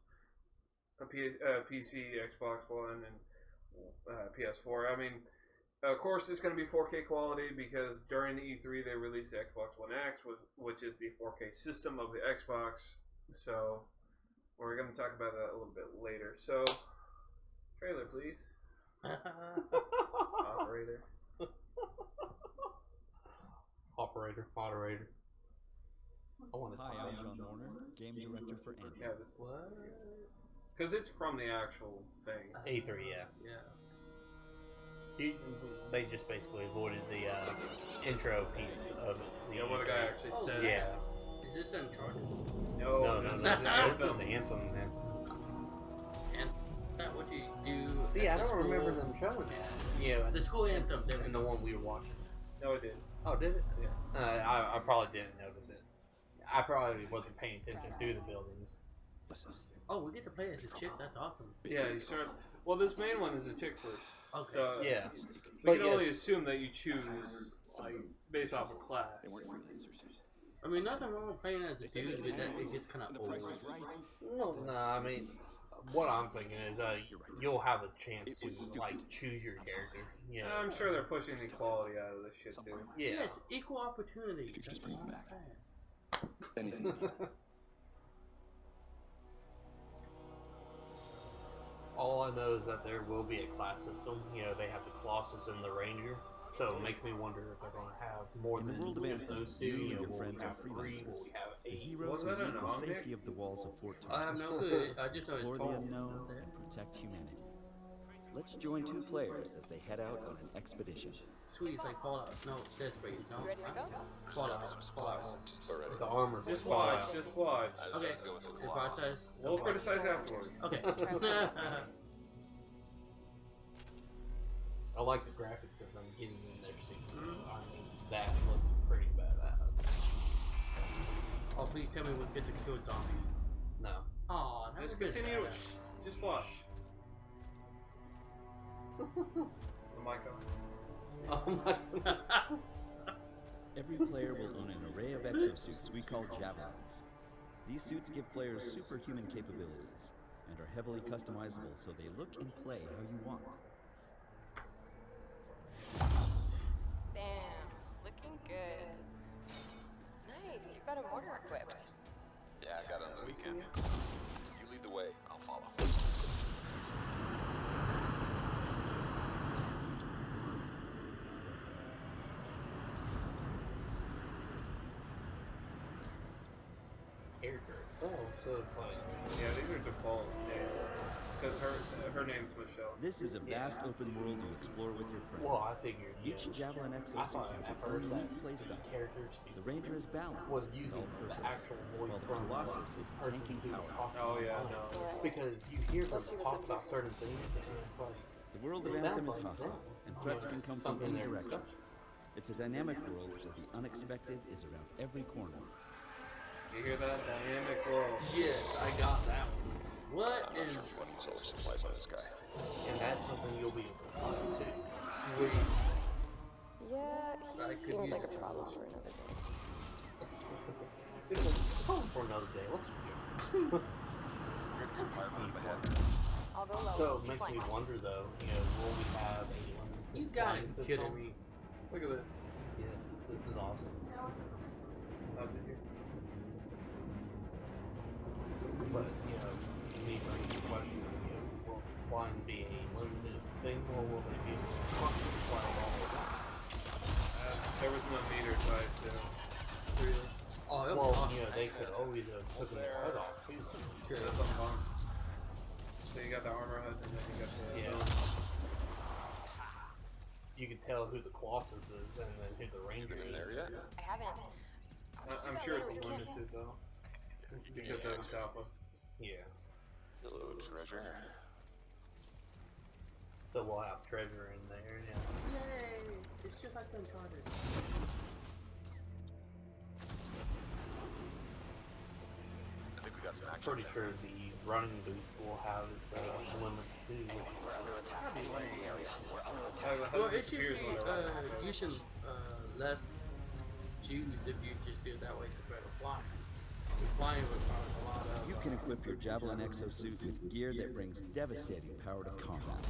PC, Xbox One, and PS4. I mean, of course, it's going to be 4K quality because during the E3, they released the Xbox One X, which is the 4K system of the Xbox. So, we're going to talk about that a little bit later. So, trailer, please. Operator. Moderator. I want to. Hi, I'm John Warner, game director for Anthem. Yeah, this. What? Because it's from the actual thing. E3, yeah. They just basically avoided the intro piece of the. Yeah, what the guy actually says. Yeah. Is this Uncharted? No, This is Anthem, man. See, I don't remember them showing that. Yeah, The school anthem. in the one we were watching. No, it did. Oh, did it? Yeah. I probably didn't notice it. I probably wasn't paying attention to the buildings. Oh, we get to play as a chick. That's awesome. Yeah, you start. Well, this main one is a chick first. Okay. So Yeah. we can only assume that you choose like based off of class. I mean, nothing wrong with playing as a dude, but that it gets kind of old. No, I mean, what I'm thinking is you'll have a chance to like choose your character. Yeah. I'm sure they're pushing equality out of this shit too. Yeah. Yes, equal opportunity. That's what I'm saying. Anything. All I know is that there will be a class system. You know, they have the Colossus and the Ranger. So it makes me wonder if they're going to have more In the than world of just Anthem, those two. you You and know, your will friends we are have 3? Will freelancers. we have The 8? heroes Was who that leave an the object? safety of the walls of Fort I have Thomas, no clue. I just know it's explore the tall. unknown and protect humanity. Let's join 2 players as they head out on an expedition. Sweet, it's like Fallout. No, Dead Space. No. You ready to go? Fallout. The armor. Just watch. Just watch. Okay. The process. We'll criticize afterwards. Okay. I like the graphics of them getting in their suits. I mean, that looks pretty badass. Oh, please tell me we get to kill zombies. No. Aw, that Just was continue. badass. Just watch. The mic on. Oh my. Every player will own an array of exosuits we call javelins. These suits give players superhuman capabilities and are heavily customizable so they look and play how you want. Bam. Looking good. Nice. You've got a mortar equipped. Yeah, I got it on the weekend. You lead the way, I'll follow. Character itself, so it's like. Yeah, these are default names. Because her name's Michelle. This is a vast open world to explore with your friends. Well, I figured. Each javelin exosuit has its own unique playstyle. The Ranger is balanced Was and using the all-purpose, actual voice while the from Colossus is tanking power. Oh yeah, no. Because you hear them talk about certain things, and it's like. The world of it Anthem sounds is like hostile, them. and threats can come from Something any they're direction. discussing. It's a dynamic world where the unexpected is around every corner. You hear that? Dynamic world. Yes, I got that one. What I'm not is... sure what solar supplies on this guy. And that's something you'll be able to talk to. Sweet. Yeah, I he could seems use like a it. problem for another day. It's like, home for another day. Let's We're getting some fire from ahead. I'll go low. So it You makes flank. me wonder though, you know, will we have a limited You gotta flying be system? kidding me. Look at this. Yes, this is awesome. Oh, did you? But, you know, me brings the question, you know, will flying be a limited thing or will they be able to constantly fly all the time? There was no meter tied to. Really? Oh, it was Well, awesome. you know, they could always have taken their head off too. Sure. That's something wrong. So you got the armor hut and then you got the. Yeah. You can tell who the Colossus is and then who the Ranger Been in is. there yet? I haven't. I'm sure it's limited though. Because that was alpha. Yeah. Hello, treasure. So we'll have treasure in there, yeah. Yay! It's just like Uncharted. I think we got some action. Pretty sure the running booth will have its limit too. Well, it should be using less juice if you just do it that way compared to flying. The flying requires a lot of... You can equip your Javelin exosuit with gear that brings devastating power to combat.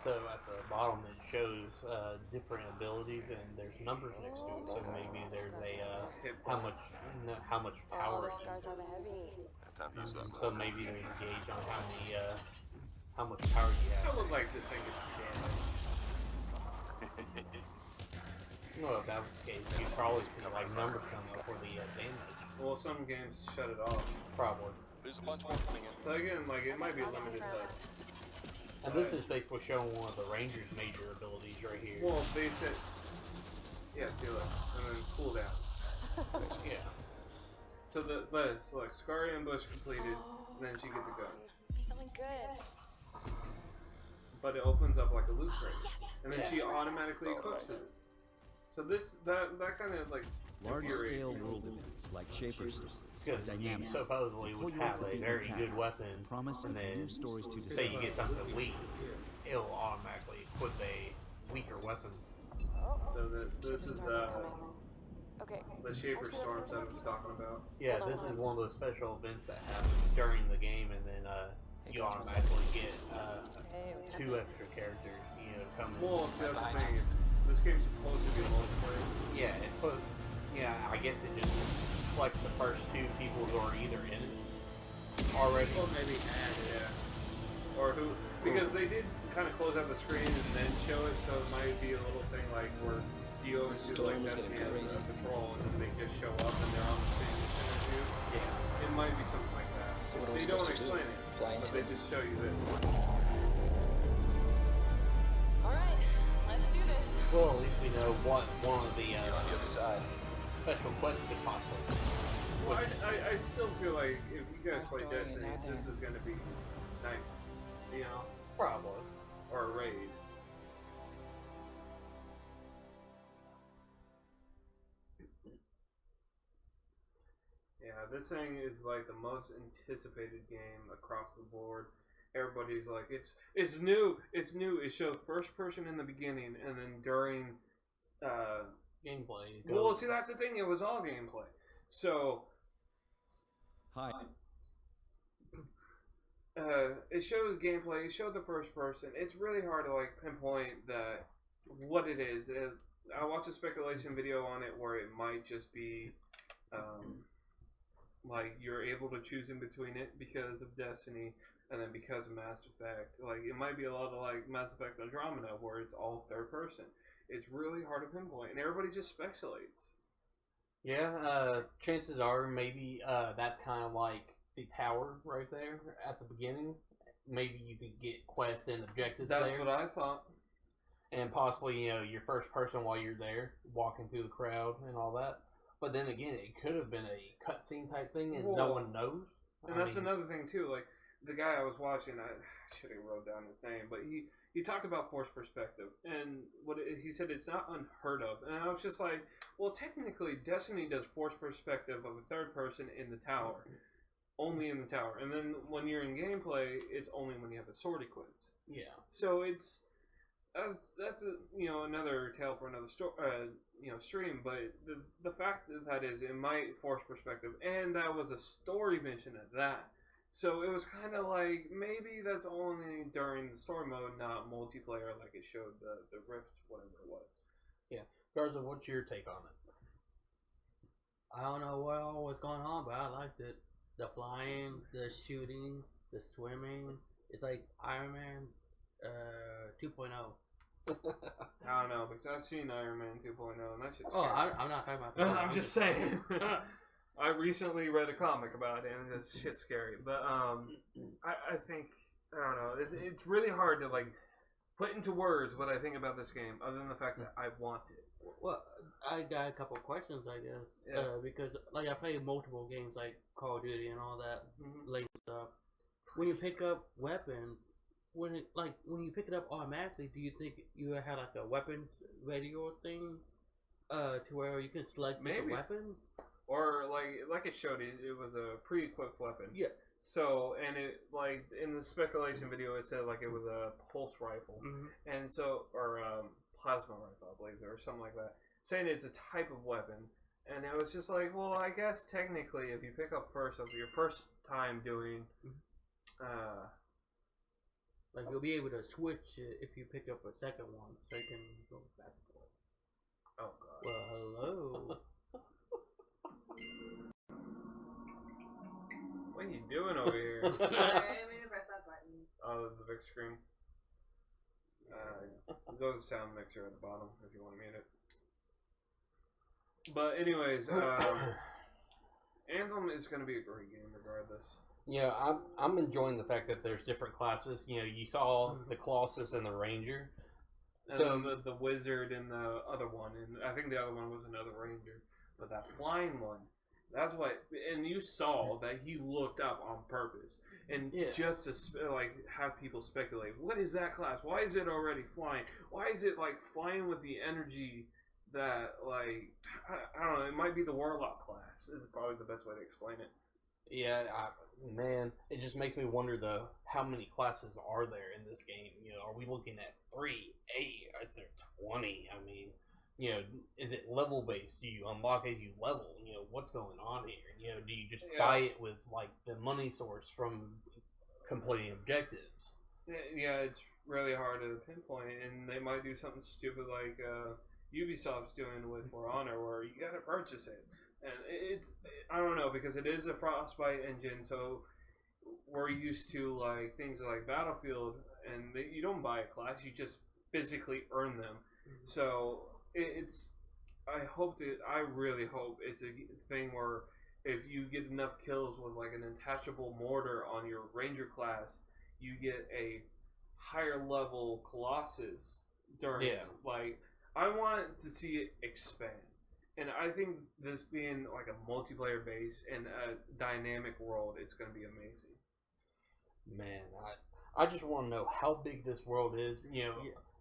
So at the bottom it shows different abilities and there's numbers next to it. So maybe there's a how much Oh, power. the scars have a heavy. Time to use that. So maybe there's a gauge on how much power you I have. would like to think it's scanned. Well, if that was the case, you'd probably see like numbers come up for the damage. Well, some games shut it off. Probably. There's a bunch more coming in. So again, like it might be a limited HUD. And this is basically showing one of the Ranger's major abilities right here. Well, they said, yeah, see look, and then cool down. Yeah. So let's select Scar Ambush completed, and then she gets a gun. Be something good. But it opens up like a loot crate, and then she automatically equips it. So that kind of like Large-scale world events like Shaper Stories are dynamic. Supposedly would have a very good weapon, and then new stories to say discover. you get something weak, it'll automatically equip a weaker weapon. So this is Okay. the Shaper Storms that I was talking about. Yeah, this is one of those special events that happens during the game, and then you automatically get 2 extra characters, coming. Well, see, that's the thing. This game's supposed to be multiplayer. Yeah, it's supposed. Yeah, I guess it just selects the first 2 people who are either in it already, or maybe or who, because they did kind of close out the screen and then show it, so it might be a little thing like where you always do like Destiny as a patrol, and then they just show up and they're on the same mission as you. Yeah, it might be something like that. So what are we They don't supposed to do? explain it, Fly but into they it? just show you this. Alright, let's do this. well, at least we know what one of the See you on the other side. special quests could possibly be. Well, I still feel like if you guys Our play story is Destiny, out there. this is going to be night, Probably. or a raid. Yeah, this thing is like the most anticipated game across the board. Everybody's like, it's new. It showed first person in the beginning, and then during gameplay. Well, see, that's the thing. It was all gameplay. So, Hi. it shows gameplay. It showed the first person. It's really hard to like pinpoint what it is. I watched a speculation video on it where it might just be like you're able to choose in between it because of Destiny and then because of Mass Effect. Like it might be a lot of like Mass Effect Andromeda where it's all third person. It's really hard to pinpoint, and everybody just speculates. Yeah, chances are maybe that's kind of like the tower right there at the beginning. Maybe you could get quests and objectives That's there. what I thought. And possibly, your first person while you're there, walking through the crowd and all that. But then again, it could have been a cutscene type thing, and no one knows. And that's another thing too. Like the guy I was watching, I should have wrote down his name, but he talked about forced perspective, and he said it's not unheard of. And I was just like, well, technically, Destiny does forced perspective of a third person in the tower, only in the tower, and then when you're in gameplay, it's only when you have a sword equipped. Yeah. So it's that's another tale for another stream. But the fact that is, it might force perspective, and that was a story mission at that. So it was kind of like maybe that's only during the story mode, not multiplayer, like it showed the Rift, whatever it was. Yeah, Garza, what's your take on it? I don't know what all was going on, but I liked it. The flying, the shooting, the swimming. It's like Iron Man 2.0. I don't know, because I've seen Iron Man 2.0, and that shit's Oh, scary. I'm not talking about that. I'm just saying. I recently read a comic about it, and this shit's scary. But I think, I don't know, it's really hard to like put into words what I think about this game, other than the fact that I want it. Well, I got a couple questions, I guess, Yeah. because like I play multiple games like Call of Duty and all that late stuff. When you pick up weapons, when you pick it up automatically, do you think you had like a weapons radio thing, to where you can select different Maybe. weapons? Or like it showed, it was a pre-equipped weapon. Yeah. So, and it like in the speculation video, it said like it was a pulse rifle, and so or plasma rifle, I believe, or something like that, saying it's a type of weapon. And it was just like, well, I guess technically, if you pick up first, of your first time doing, like you'll be able to switch it if you pick up a second one, so you can go back and forth. Oh god. Well, hello. What are you doing over here? I didn't mean to press that button. Oh, the big screen. Go to the sound mixer at the bottom if you want to mute it. But anyways, Anthem is going to be a great game regardless. Yeah, I'm enjoying the fact that there's different classes. You saw the Colossus and the Ranger. And So then the wizard and the other one, and I think the other one was another ranger. But that flying one That's what, and you saw that he looked up on purpose, and just to have people speculate, what is that class? Why is it already flying? Why is it like flying with the energy that like I don't know? It might be the Warlock class. Is probably the best way to explain it. Yeah, man, it just makes me wonder though, how many classes are there in this game? You know, are we looking at 3, 8? Is there 20? I mean, you know, is it level based? Do you unlock as you level? You know, what's going on here? You know, do you just buy it with like the money source from completing objectives? Yeah, it's really hard to pinpoint, and they might do something stupid like Ubisoft's doing with For Honor, where you gotta purchase it. And it's, I don't know, because it is a Frostbite engine, so we're used to like things like Battlefield, and you don't buy a class, you just physically earn them. So it's, I really hope it's a thing where if you get enough kills with like an attachable mortar on your Ranger class, you get a higher level Colossus during like, I want to see it expand. And I think this being like a multiplayer base and a dynamic world, it's going to be amazing. Man, I just want to know how big this world is, you know,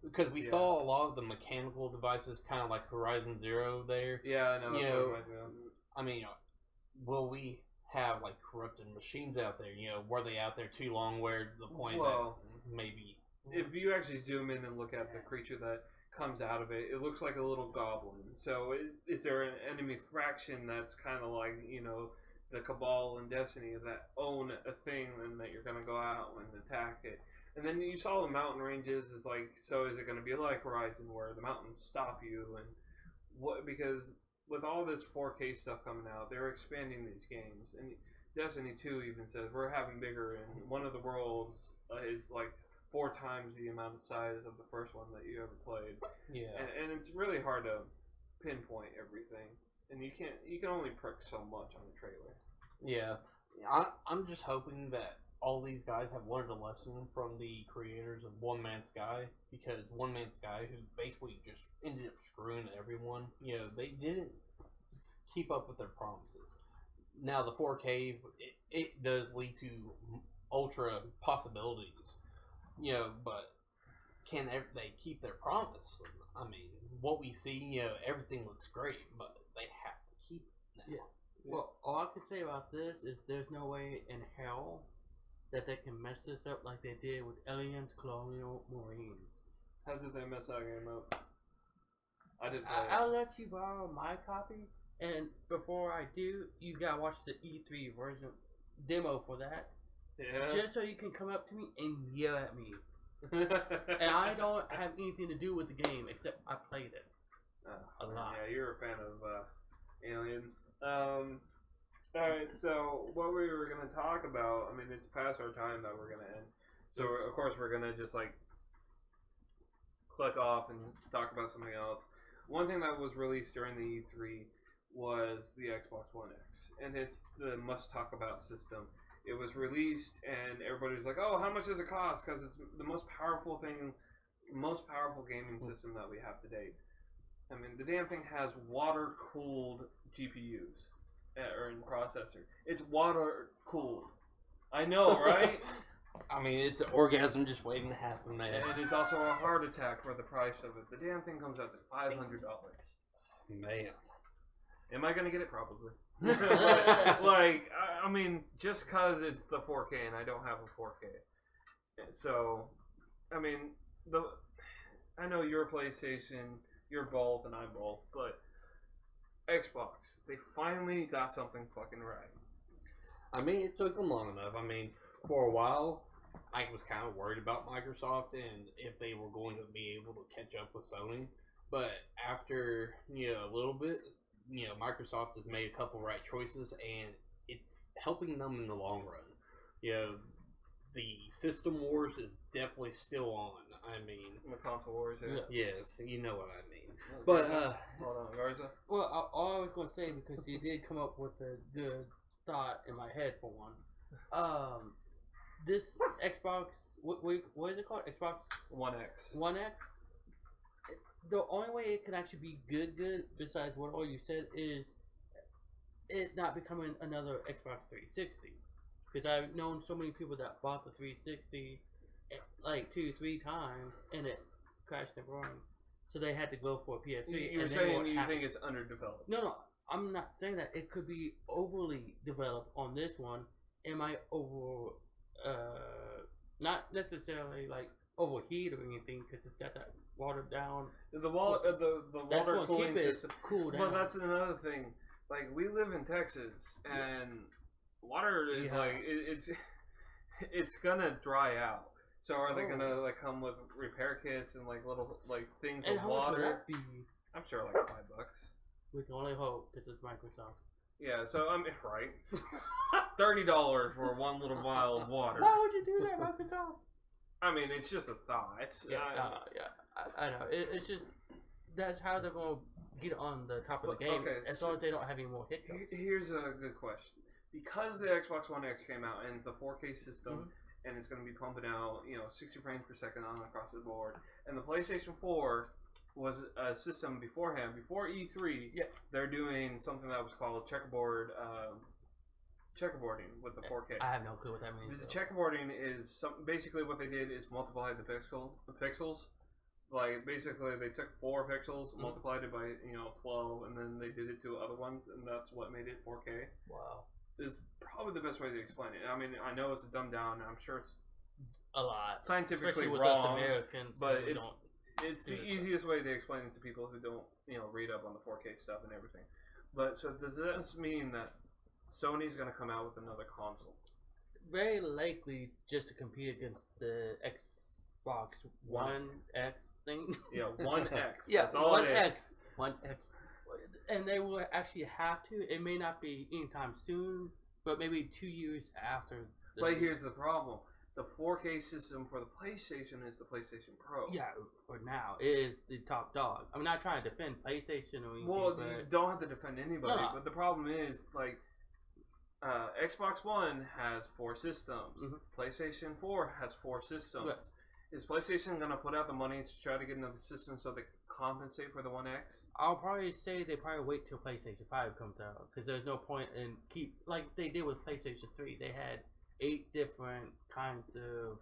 because we saw a lot of the mechanical devices, kind of like Horizon Zero there. Yeah, I know. You know, I mean, will we have like corrupted machines out there? You know, were they out there too long? Where the point that maybe if you actually zoom in and look at the creature that comes out of it, it looks like a little goblin. So is there an enemy fraction that's kind of like, you know, the Cabal and Destiny that own a thing and that you're going to go out and attack it? And then you saw the mountain ranges. Is like, so is it going to be like Horizon where the mountains stop you? And what, because with all this 4K stuff coming out, they're expanding these games. And Destiny 2 even says we're having bigger, and one of the worlds is like 4 times the amount of size of the first one that you ever played. Yeah, and it's really hard to pinpoint everything, and you can only prick so much on a trailer. Yeah, I'm just hoping that all these guys have learned a lesson from the creators of One Man's Sky, because One Man's Sky, who basically just ended up screwing everyone, you know, they didn't keep up with their promises. Now the 4K, it does lead to ultra possibilities. You know, but can they keep their promise? I mean, what we see, you know, everything looks great, but they have to keep it now. Yeah. Well, all I can say about this is there's no way in hell that they can mess this up like they did with Aliens Colonial Marines. How did they mess that game up? I didn't play I'll let you borrow my copy, and before I do, you gotta watch the E3 version demo for that. Yeah. Just so you can come up to me and yell at me. And I don't have anything to do with the game except I played it a lot. Yeah, you're a fan of Aliens. Alright, so what we were going to talk about, I mean, it's past our time that we're going to end. So, of course, we're going to just, like, click off and talk about something else. One thing that was released during the E3 was the Xbox One X. And it's the must-talk-about system. It was released, and everybody was like, "Oh, how much does it cost?" Because it's the most powerful gaming system that we have to date. I mean, the damn thing has water-cooled GPUs or in processor. It's water-cooled. I know, right? I mean, it's an orgasm just waiting to happen, man. And it's also a heart attack for the price of it. The damn thing comes out to $500. Man, am I gonna get it? Probably. Like, I mean, just because it's the 4K and I don't have a 4K. So, I mean, I know you're PlayStation, you're both, and I'm both, but Xbox, they finally got something fucking right. I mean, it took them long enough. I mean, for a while, I was kind of worried about Microsoft and if they were going to be able to catch up with Sony. But after, you know, a little bit, you know, Microsoft has made a couple right choices, and it's helping them in the long run. You know, the system wars is definitely still on. I mean, the console wars, yeah. Yes, you know what I mean. But hold on, Garza. Well, all I was going to say, because you did come up with a good thought in my head for once. This Xbox, what is it called? Xbox One X. One X. The only way it can actually be good, besides what all you said, is it not becoming another Xbox 360. Because I've known so many people that bought the 360 like 2-3 times and it crashed and burned. So they had to go for a PS3. You're saying you think it's underdeveloped? No, I'm not saying that. It could be overly developed on this one. It might not necessarily like overheat or anything because it's got that watered down. The water cooling system. Cool down. Well, that's another thing. Like we live in Texas, and water is like it's gonna dry out. So are they gonna like come with repair kits and like little like things and of how water? Much would that be? I'm sure like $5. We can only hope because it's Microsoft. Yeah, so I mean, right, $30 for one little vial of water. Why would you do that, Microsoft? I mean, it's just a thought. I know. It's just that's how they're gonna get on the top of the game. Okay, as long as they don't have any more hiccups. Here's a good question: because the Xbox One X came out and it's a 4K system, and it's going to be pumping out 60 frames per second on across the board, and the PlayStation 4 was a system beforehand. Before E3, they're doing something that was called checkerboarding with the 4K. I have no clue what that means. The checkerboarding is basically what they did is multiply the pixels. Like basically, they took 4 pixels, multiplied it by 12, and then they did it to other ones, and that's what made it 4K. Wow, it's probably the best way to explain it. I mean, I know it's a dumbed down. I'm sure it's a lot scientifically with wrong, us Americans, but it's the easiest way to explain it to people who don't read up on the 4K stuff and everything. But so does this mean that Sony's going to come out with another console? Very likely, just to compete against the Xbox One X thing. Yeah, One X. Yeah, that's all One it is. X. One X. And they will actually have to. It may not be anytime soon, but maybe 2 years after. But here's the problem. The 4K system for the PlayStation is the PlayStation Pro. Yeah, for now. It is the top dog. I'm not trying to defend PlayStation or anything. Well, but you don't have to defend anybody. No. But the problem is, like, Xbox One has 4 systems. PlayStation 4 has 4 systems. Right. Is PlayStation going to put out the money to try to get another system so they compensate for the One X? I'll probably say they probably wait till PlayStation 5 comes out. Because there's no point in like they did with PlayStation 3. They had 8 different kinds of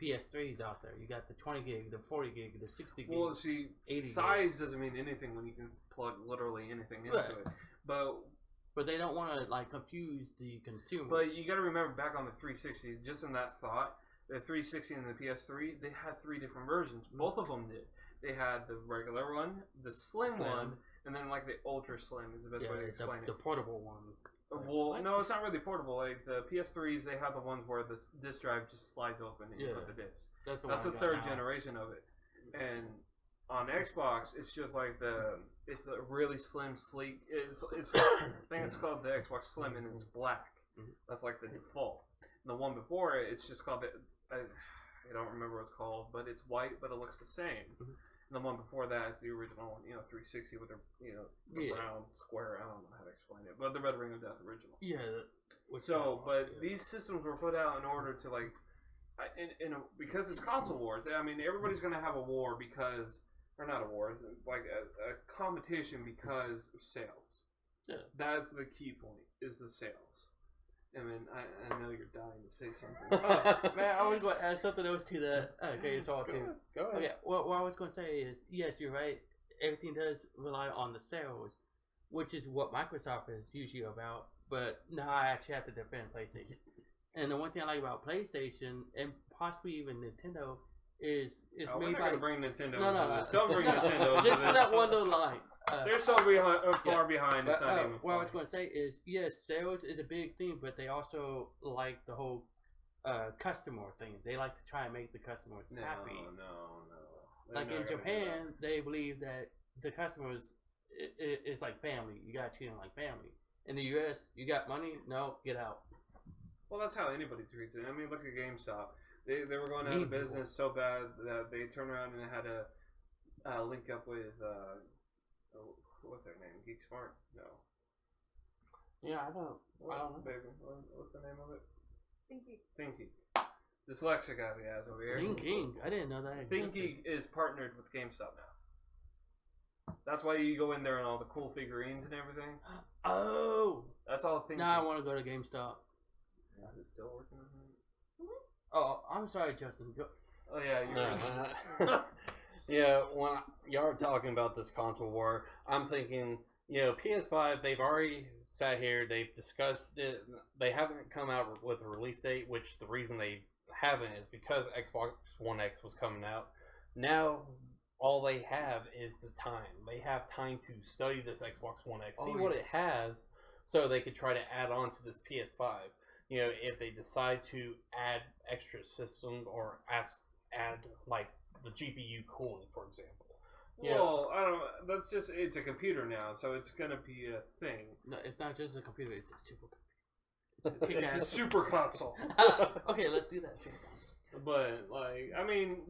PS3s out there. You got the 20 gig, the 40 gig, the 60 gig. Well, see, 80 size gig. doesn't mean anything when you can plug literally anything into it. But they don't want to like confuse the consumer. But you got to remember back on the 360, just in that thought, the 360 and the PS3, they had 3 different versions. Both of them did. They had the regular one, the slim one, and then like the ultra slim is the best way to explain it. The portable ones. Well, no, it's not really portable. Like the PS3s, they have the ones where the disc drive just slides open and you put the disc. That's a third generation of it. And on Xbox, it's just like it's a really slim, sleek. It's I think it's called the Xbox Slim, and it's black. That's like the default. And the one before it, it's just called I don't remember what it's called, but it's white, but it looks the same. And the one before that is the original, 360 with the round square. I don't know how to explain it, but the Red Ring of Death original. Yeah. So, but these systems were put out in order to like, because it's console wars. I mean, everybody's gonna have a war because, or not a war, like a competition because of sales. Yeah. That's the key point, is the sales. I mean, I know you're dying to say something. Man, I was going to add something else to that. Okay, it's all too. Go ahead. Okay, what I was going to say is, yes, you're right. Everything does rely on the sales, which is what Microsoft is usually about. But now I actually have to defend PlayStation. And the one thing I like about PlayStation, and possibly even Nintendo, is we're made not by... going to bring Nintendo No. Don't bring Nintendo into Just this. that one little line. They're so far behind. It's not even what I was going to say is, yes, sales is a big thing, but they also like the whole customer thing. They like to try and make the customers happy. No. Like in Japan, they believe that the customers is like family. You got to treat them like family. In the U.S., you got money? No, get out. Well, that's how anybody treats it. I mean, look at GameStop. They were going out of business so bad that they turned around and had to link up with what's their name? Geek Smart? No. Yeah, I don't know. Baby, what's the name of it? Thinky. Dyslexic guy we has over here. Thinking. I didn't know that existed. Thinky is partnered with GameStop now. That's why you go in there and all the cool figurines and everything. Oh, that's all thinking. Now I want to go to GameStop. Is it still working on that? Oh, I'm sorry, Justin. Go. Oh yeah, you're right. Yeah, when y'all are talking about this console war, I'm thinking, PS5, they've already sat here, they've discussed it, they haven't come out with a release date, which the reason they haven't is because Xbox One X was coming out. Now, all they have is the time. They have time to study this Xbox One X, see what it has, so they could try to add on to this PS5. If they decide to add extra systems or add, like, the GPU cooling, for example. Well, I don't. That's just it's a computer now, so it's gonna be a thing. No, it's not just a computer; it's a supercomputer. It's a super console. Okay, let's do that. But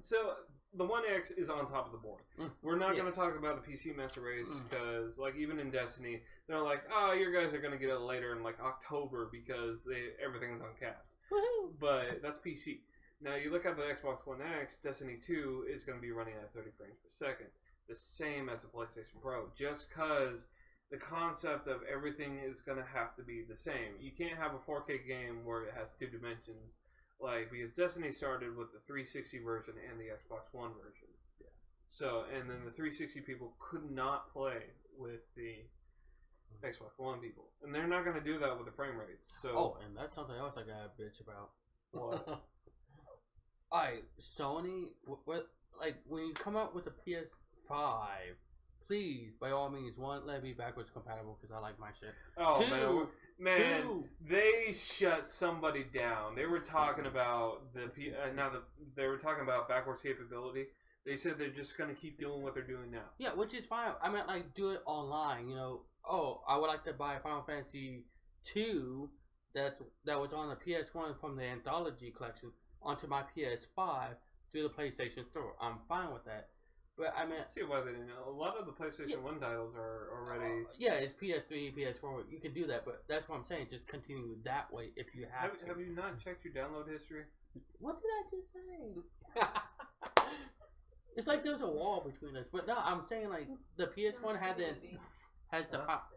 so the One X is on top of the board. We're not gonna talk about the PC Master Race because, like, even in Destiny, they're like, "Oh, your guys are gonna get it later in like October because everything's uncapped." Woohoo! But that's PC. Now, you look at the Xbox One X, Destiny 2 is going to be running at 30 frames per second. The same as the PlayStation Pro. Just because the concept of everything is going to have to be the same. You can't have a 4K game where it has two dimensions. Because Destiny started with the 360 version and the Xbox One version. Yeah. So, and then the 360 people could not play with the Xbox One people. And they're not going to do that with the frame rates. So, and that's something else I got to bitch about. What? Alright, Sony, when you come out with the PS5, please, by all means, one, let it be backwards compatible because I like my shit. Oh, man, they shut somebody down. They were talking about they were talking about backwards capability. They said they're just going to keep doing what they're doing now. Yeah, which is fine. I meant, do it online, I would like to buy Final Fantasy 2 that was on the PS1 from the Anthology collection onto my PS5 through the PlayStation Store. I'm fine with that. But I mean, see why they didn't know. A lot of the PlayStation 1 titles are already. It's PS3, PS4. You can do that, but that's what I'm saying. Just continue that way if you have to. Have you not checked your download history? What did I just say? It's like there's a wall between us. But no, I'm saying the PS1 has the pop.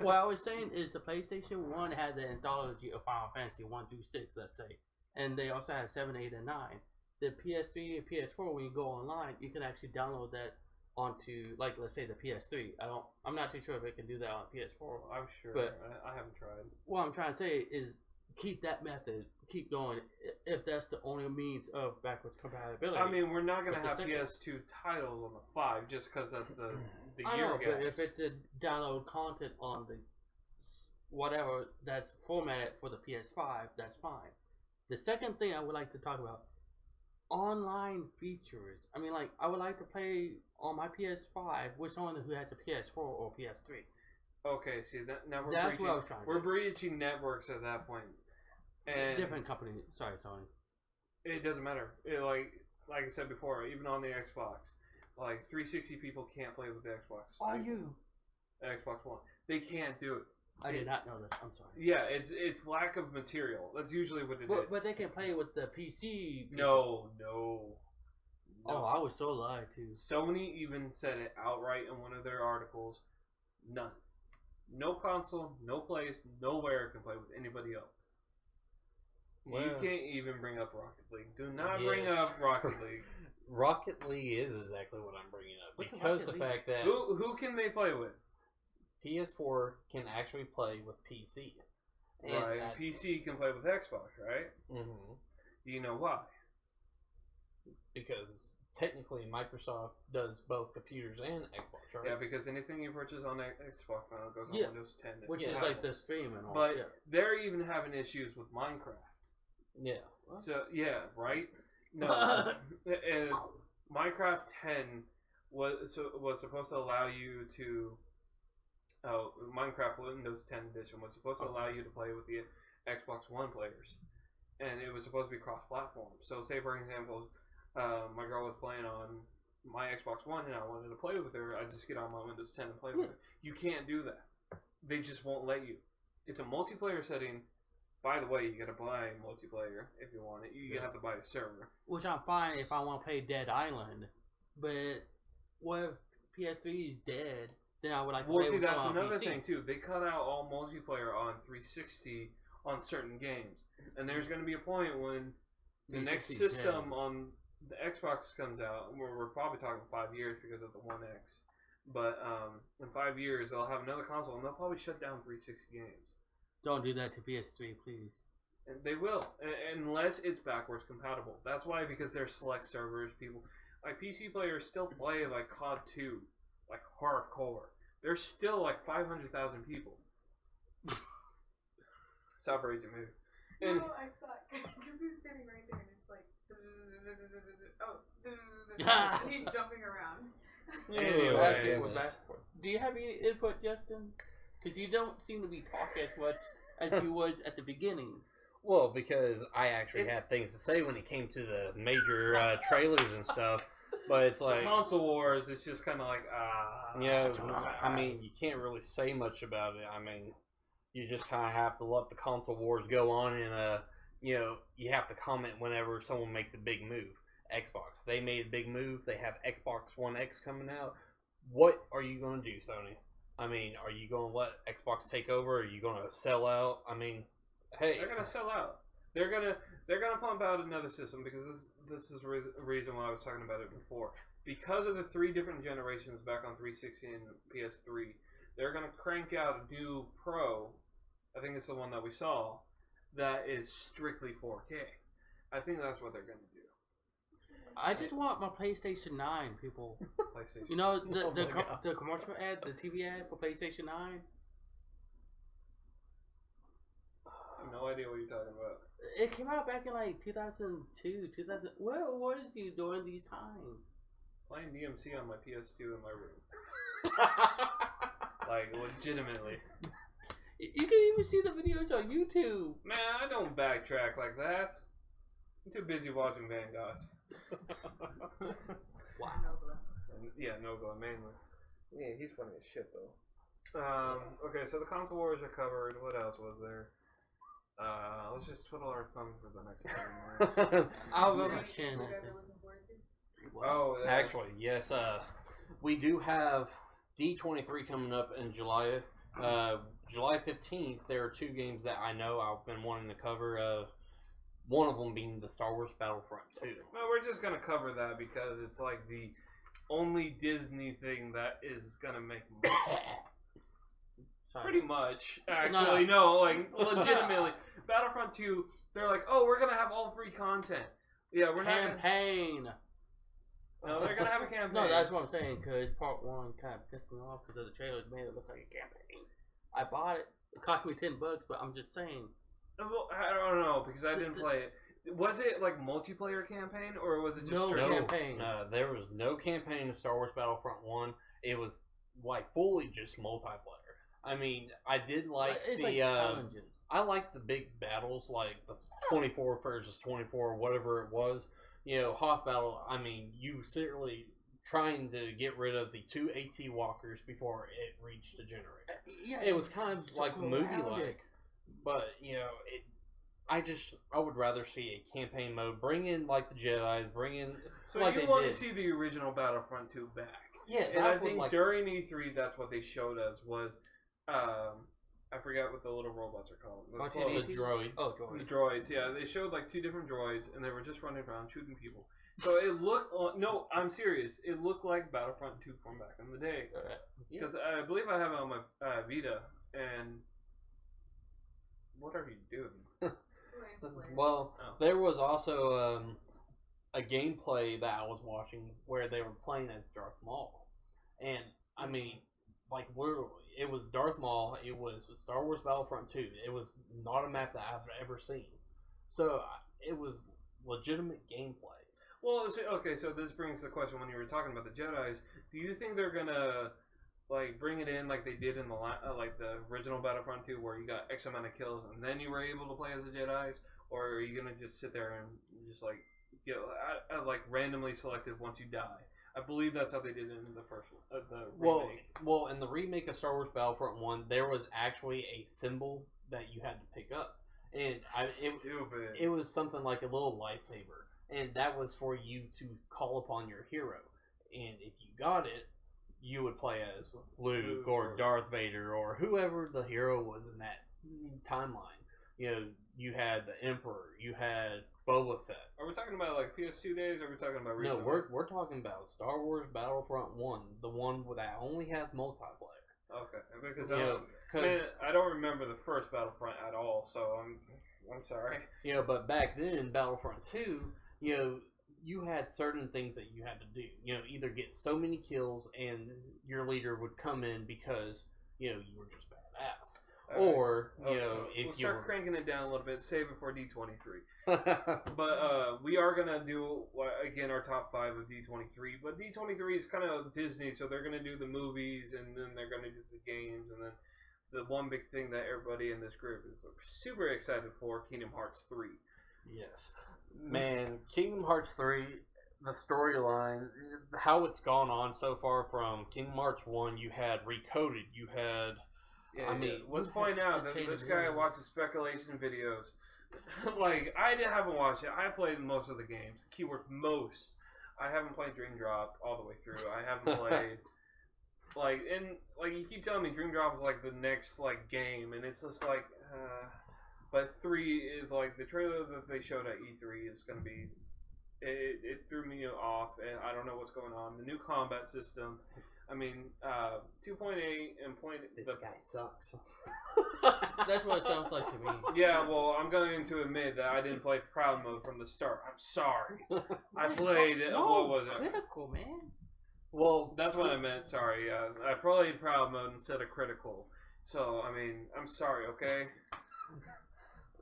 What I was saying is the PlayStation 1 had the anthology of Final Fantasy 1 through 6, let's say, and they also had 7, 8, and 9. The PS3 and PS4, when you go online, you can actually download that onto, let's say the PS3. I'm not too sure if it can do that on PS4. I'm sure, but I haven't tried. What I'm trying to say is keep that method, keep going, if that's the only means of backwards compatibility. I mean, we're not going to have PS2 titles on the 5 just because that's the I year know, gaps. but if it's a download content on the whatever that's formatted for the PS5, that's fine. The second thing I would like to talk about, online features. I mean, I would like to play on my PS5 with someone who has a PS4 or PS3. Okay, see that now That's what I was trying to we're do. breaching networks at that point. And different company. Sorry, Sony. It doesn't matter. Like I said before, even on the Xbox, 360 people can't play with the Xbox. Are you? Xbox One. They can't do it. I did not know this. I'm sorry. Yeah, it's lack of material. That's usually what it is. But they can play with the PC. No. Oh, I was so lied to. Sony even said it outright in one of their articles. None. No console, no place, nowhere can play with anybody else. Well, you can't even bring up Rocket League. Do not bring up Rocket League. Rocket League is exactly what I'm bringing up. Because the fact that... Who can they play with? PS4 can actually play with PC. Right, and PC can play with Xbox, right? Mm-hmm. Do you know why? Because technically Microsoft does both computers and Xbox, right? Yeah, because anything you purchase on Xbox now goes on Windows 10. Which is like the stream and all. But they're even having issues with Minecraft. Yeah. So, yeah, right? No. Minecraft 10 was supposed to allow you to... Minecraft Windows 10 edition was supposed to allow you to play with the Xbox One players. And it was supposed to be cross-platform. So, say, for example, my girl was playing on my Xbox One and I wanted to play with her. I'd just get on my Windows 10 and play with her. You can't do that. They just won't let you. It's a multiplayer setting, by the way, you gotta buy multiplayer if you want it. You have to buy a server. Which I'm fine if I want to play Dead Island. But what if PS3 is dead? Then I would like to play with that's someone on another PC. thing too. They cut out all multiplayer on 360 on certain games, and there's going to be a point when the next system on the Xbox comes out. We're probably talking 5 years because of the One X, but in 5 years they'll have another console, and they'll probably shut down 360 games. Don't do that to PS3, please. And they will, unless it's backwards compatible. That's why, because there's select servers, people like PC players still play like COD 2, like hardcore. There's still like 500,000 people. Separate the movie. And no, I suck. Because he's standing right there and it's like, and he's jumping around. anyway, do you have any input, Justin? Because you don't seem to be talking as much as you was at the beginning. Well, because I actually had things to say when it came to the major trailers and stuff. But it's like console wars. It's just kind of like yeah. I mean, you can't really say much about it. I mean, you just kind of have to let the console wars go on, and you know, you have to comment whenever someone makes a big move. Xbox, they made a big move. They have Xbox One X coming out. What are you going to do, Sony? I mean, are you going to let Xbox take over? Are you going to sell out? I mean, hey, they're going to sell out. They're gonna pump out another system, because this is the reason why I was talking about it before. Because of the 3 different generations back on 360 and PS3, they're gonna crank out a new Pro. I think it's the one that we saw, that is strictly 4K. I think that's what they're gonna do. I just want my PlayStation 9, people. PlayStation. You know the commercial ad, the TV ad for PlayStation 9. I have no idea what you're talking about. It came out back in like 2002, 2000. What was you doing these times? Playing DMC on my PS2 in my room. Like, legitimately. You can even see the videos on YouTube. Man, I don't backtrack like that. I'm too busy watching Van Goghs. Wow. Yeah, Nogla mainly. Yeah, he's funny as shit though. Okay, so the console wars are covered. What else was there? Let's just twiddle our thumbs for the next 10 minutes. I'll go my chin. Oh, actually, yes. We do have D23 coming up in July. July 15th, there are 2 games that I know I've been wanting to cover. One of them being the Star Wars Battlefront 2. No, we're just gonna cover that because it's like the only Disney thing that is gonna make money. Pretty much, actually. No, like, legitimately. Battlefront 2, they're like, oh, we're gonna have all free content. Yeah, we're not campaign. No, they're gonna have a campaign. No, that's what I'm saying, because part 1 kind of pissed me off because of the trailers made it look like a campaign. I bought it. It cost me $10, but I'm just saying. Well, I don't know, because I didn't play it. Was it like multiplayer campaign, or was it just straight campaign? No, there was no campaign in Star Wars Battlefront 1. It was like fully just multiplayer. I mean, I did like challenges. I liked the big battles, like the 24 versus 24, whatever it was. You know, Hoth Battle. I mean, you certainly trying to get rid of the 2 AT walkers before it reached the generator. Yeah, it was kind of like movie-like, but you know, I would rather see a campaign mode. Bring in like the Jedi's. Bring in. So like you want to see the original Battlefront 2 back? Yeah, and I think during E3, that's what they showed us was. I forgot what the little robots are called. The droids. Oh, droids. The droids, yeah. They showed like 2 different droids, and they were just running around shooting people. So it looked... no, I'm serious. It looked like Battlefront 2 from back in the day. Because I believe I have it on my Vita, and... What are you doing? Well, there was also a gameplay that I was watching where they were playing as Darth Maul. And, I mean... Like, it was Darth Maul, it was Star Wars Battlefront 2. It was not a map that I've ever seen. So, it was legitimate gameplay. Well, okay, so this brings the question, when you were talking about the Jedi's, do you think they're gonna, like, bring it in like they did in the original Battlefront 2, where you got X amount of kills, and then you were able to play as the Jedi's? Or are you gonna just sit there and just, like, get, like, randomly selected once you die? I believe that's how they did it in the first one, the remake. Well, in the remake of Star Wars Battlefront 1, there was actually a symbol that you had to pick up. and it was something like a little lightsaber, and that was for you to call upon your hero. And if you got it, you would play as Luke or Darth Vader or whoever the hero was in that timeline. You know, you had the Emperor, you had Boba Fett. Are we talking about like PS2 days, or are we talking about recently? No, we're talking about Star Wars Battlefront 1, the one that only has multiplayer. Okay, because I don't remember the first Battlefront at all, so I'm sorry. You know, but back then in Battlefront 2, you know, you had certain things that you had to do. You know, either get so many kills and your leader would come in because, you know, you were just badass. Or, you know, if we'll start cranking it down a little bit, save it for D23. But we are going to do, again, our top 5 of D23. But D23 is kind of Disney, so they're going to do the movies, and then they're going to do the games, and then the one big thing that everybody in this group is super excited for, Kingdom Hearts 3. Yes. Man, Kingdom Hearts 3, the storyline, how it's gone on so far from Kingdom Hearts 1, you had Recoded, you had... Yeah, let's point out that this guy watches speculation videos. Like, I haven't watched it. I played most of the games. Keyword most. I haven't played Dream Drop all the way through. I haven't played... you keep telling me Dream Drop is like the next, game, and it's just like... But 3 is, the trailer that they showed at E3 is going to be... It threw me off, and I don't know what's going on. The new combat system... 2.8 and This guy sucks. That's what it sounds like to me. Yeah, well, I'm going to admit that I didn't play Proud Mode from the start. I'm sorry. I played what was it? Critical, man. Well, that's what I meant. Sorry. I played Proud Mode instead of Critical. So, I'm sorry. Okay.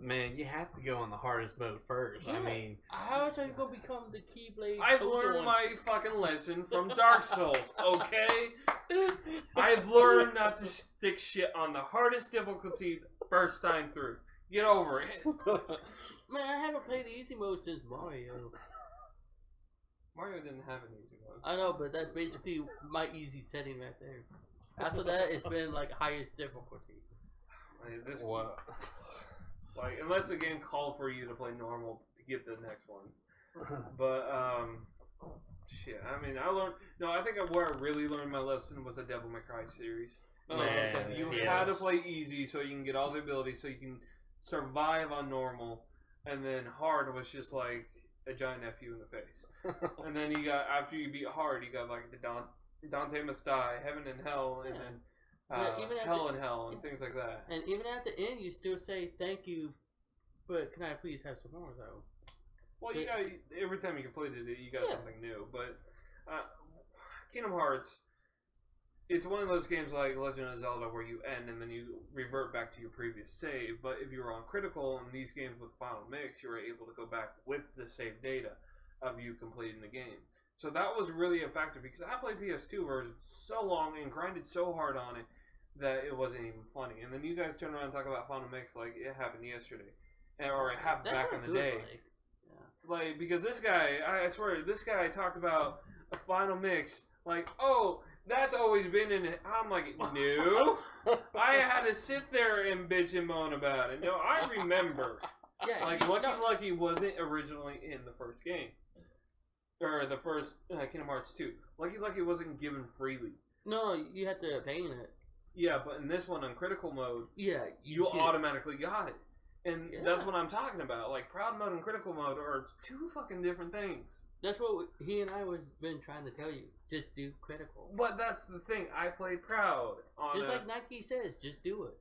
Man, you have to go on the hardest mode first. Yeah. How are you gonna become the Keyblade? I've learned my fucking lesson from Dark Souls, okay? I've learned not to stick shit on the hardest difficulty first time through. Get over it. Man, I haven't played easy mode since Mario. Mario didn't have an easy mode. I know, but that's basically my easy setting right there. After that, it's been highest difficulty. What? Unless the game called for you to play normal to get the next ones. But, shit. I learned... No, I think where I really learned my lesson was the Devil May Cry series. Man, you had to play easy so you can get all the abilities, so you can survive on normal. And then hard was just like a giant F you in the face. And then you got, after you beat hard, you got the Dante Must Die, Heaven and Hell, and then... Hell and Hell and things like that. And even at the end, you still say thank you, but can I please have some more though? Well, you got every time you completed it, you got something new. But Kingdom Hearts, it's one of those games like Legend of Zelda where you end and then you revert back to your previous save. But if you were on Critical in these games with Final Mix, you were able to go back with the save data of you completing the game. So that was really a factor because I played PS2 version so long and grinded so hard on it that it wasn't even funny. And then you guys turn around and talk about Final Mix like it happened yesterday. Or it happened back in the day. Because this guy, I swear, this guy talked about a Final Mix like, oh, that's always been in it. I'm like, no. I had to sit there and bitch and moan about it. No, I remember. Lucky wasn't originally in the first game. Or the first Kingdom Hearts 2. Lucky wasn't given freely. No, you had to obtain it. Yeah, but in this one, on Critical Mode, you automatically got it. And that's what I'm talking about. Proud Mode and Critical Mode are two fucking different things. That's what he and I was been trying to tell you. Just do Critical. But that's the thing. I played Proud. Just like Nike says, just do it.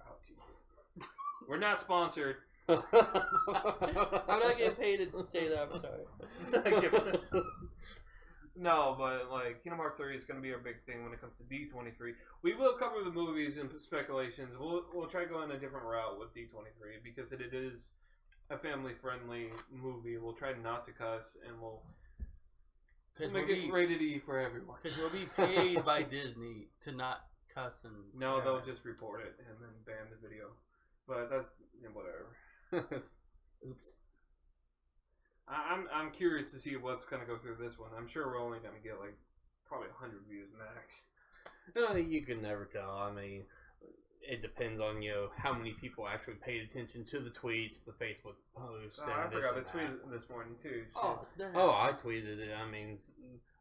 Oh, Jesus. We're not sponsored. I'm not getting paid to say that. I'm sorry. No, but Kingdom Hearts 3 is going to be our big thing when it comes to D23. We will cover the movies and speculations. We'll try going a different route with D23 because it is a family-friendly movie. We'll try not to cuss, and we'll make it rated E for everyone. Because we'll be paid by Disney to not cuss and... No, they'll just report it and then ban the video. But that's whatever. Oops. I'm curious to see what's going to go through this one. I'm sure we're only going to get probably 100 views max. No, you can never tell. it depends on how many people actually paid attention to the tweets, the Facebook posts. Oh, I forgot to tweet this morning too. I tweeted it. I mean,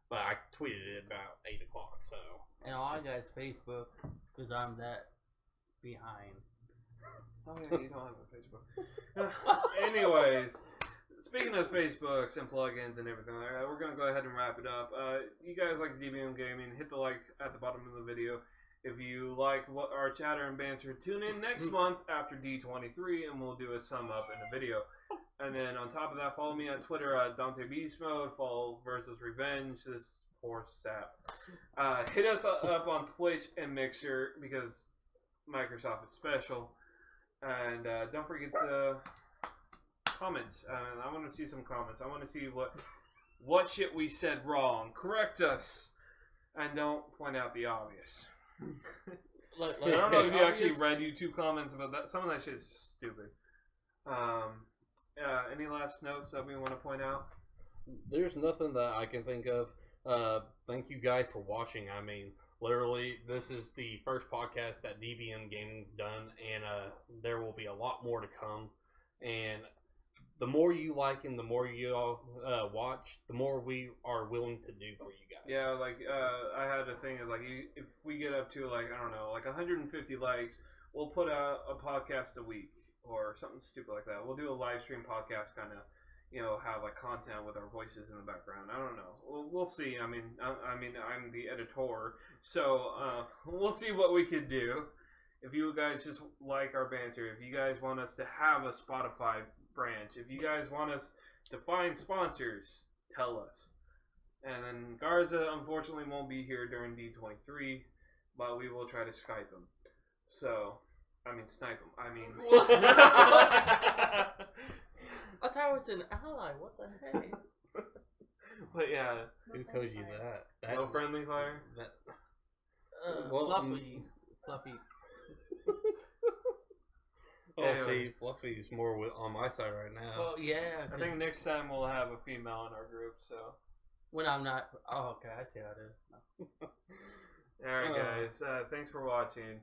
but I tweeted it about 8 o'clock. So. And all I got is Facebook because I'm that behind. Oh yeah, you don't have a Facebook. Anyways, speaking of Facebooks and plugins and everything like that, we're gonna go ahead and wrap it up. You guys like DBMGaming? Hit the like at the bottom of the video. If you like what our chatter and banter, tune in next month after D23, and we'll do a sum up in a video. And then on top of that, follow me on Twitter at Dante Beast Mode. Follow Versus Revenge. This poor sap. Hit us up on Twitch and Mixer because Microsoft is special. And don't forget to comments. I want to see some comments. I want to see what shit we said wrong. Correct us, and don't point out the obvious. I don't know if you actually read YouTube comments, but some of that shit is just stupid. Any last notes that we want to point out? There's nothing that I can think of. Thank you guys for watching. I mean, literally, this is the first podcast that DBMGaming's done, and there will be a lot more to come. And the more you like and the more you watch, the more we are willing to do for you guys. Yeah, like I had a thing of like, if we get up to like, I don't know, like 150 likes, we'll put out a podcast a week or something stupid like that. We'll do a live stream podcast, kind of, have like content with our voices in the background. I don't know. We'll see. I mean, I'm the editor, so we'll see what we could do. If you guys just like our banter, if you guys want us to have a Spotify branch, if you guys want us to find sponsors, tell us. And then Garza unfortunately won't be here during D23, but we will try to Skype him. So, snipe him. I thought I was an ally. What the heck? But yeah. Who told you that? No friendly fire? Fluffy. Oh, see, Fluffy's more on my side right now. Well, yeah. I think next time we'll have a female in our group, so. When I'm not. Oh, okay. I see how it is. Alright, guys. Thanks for watching.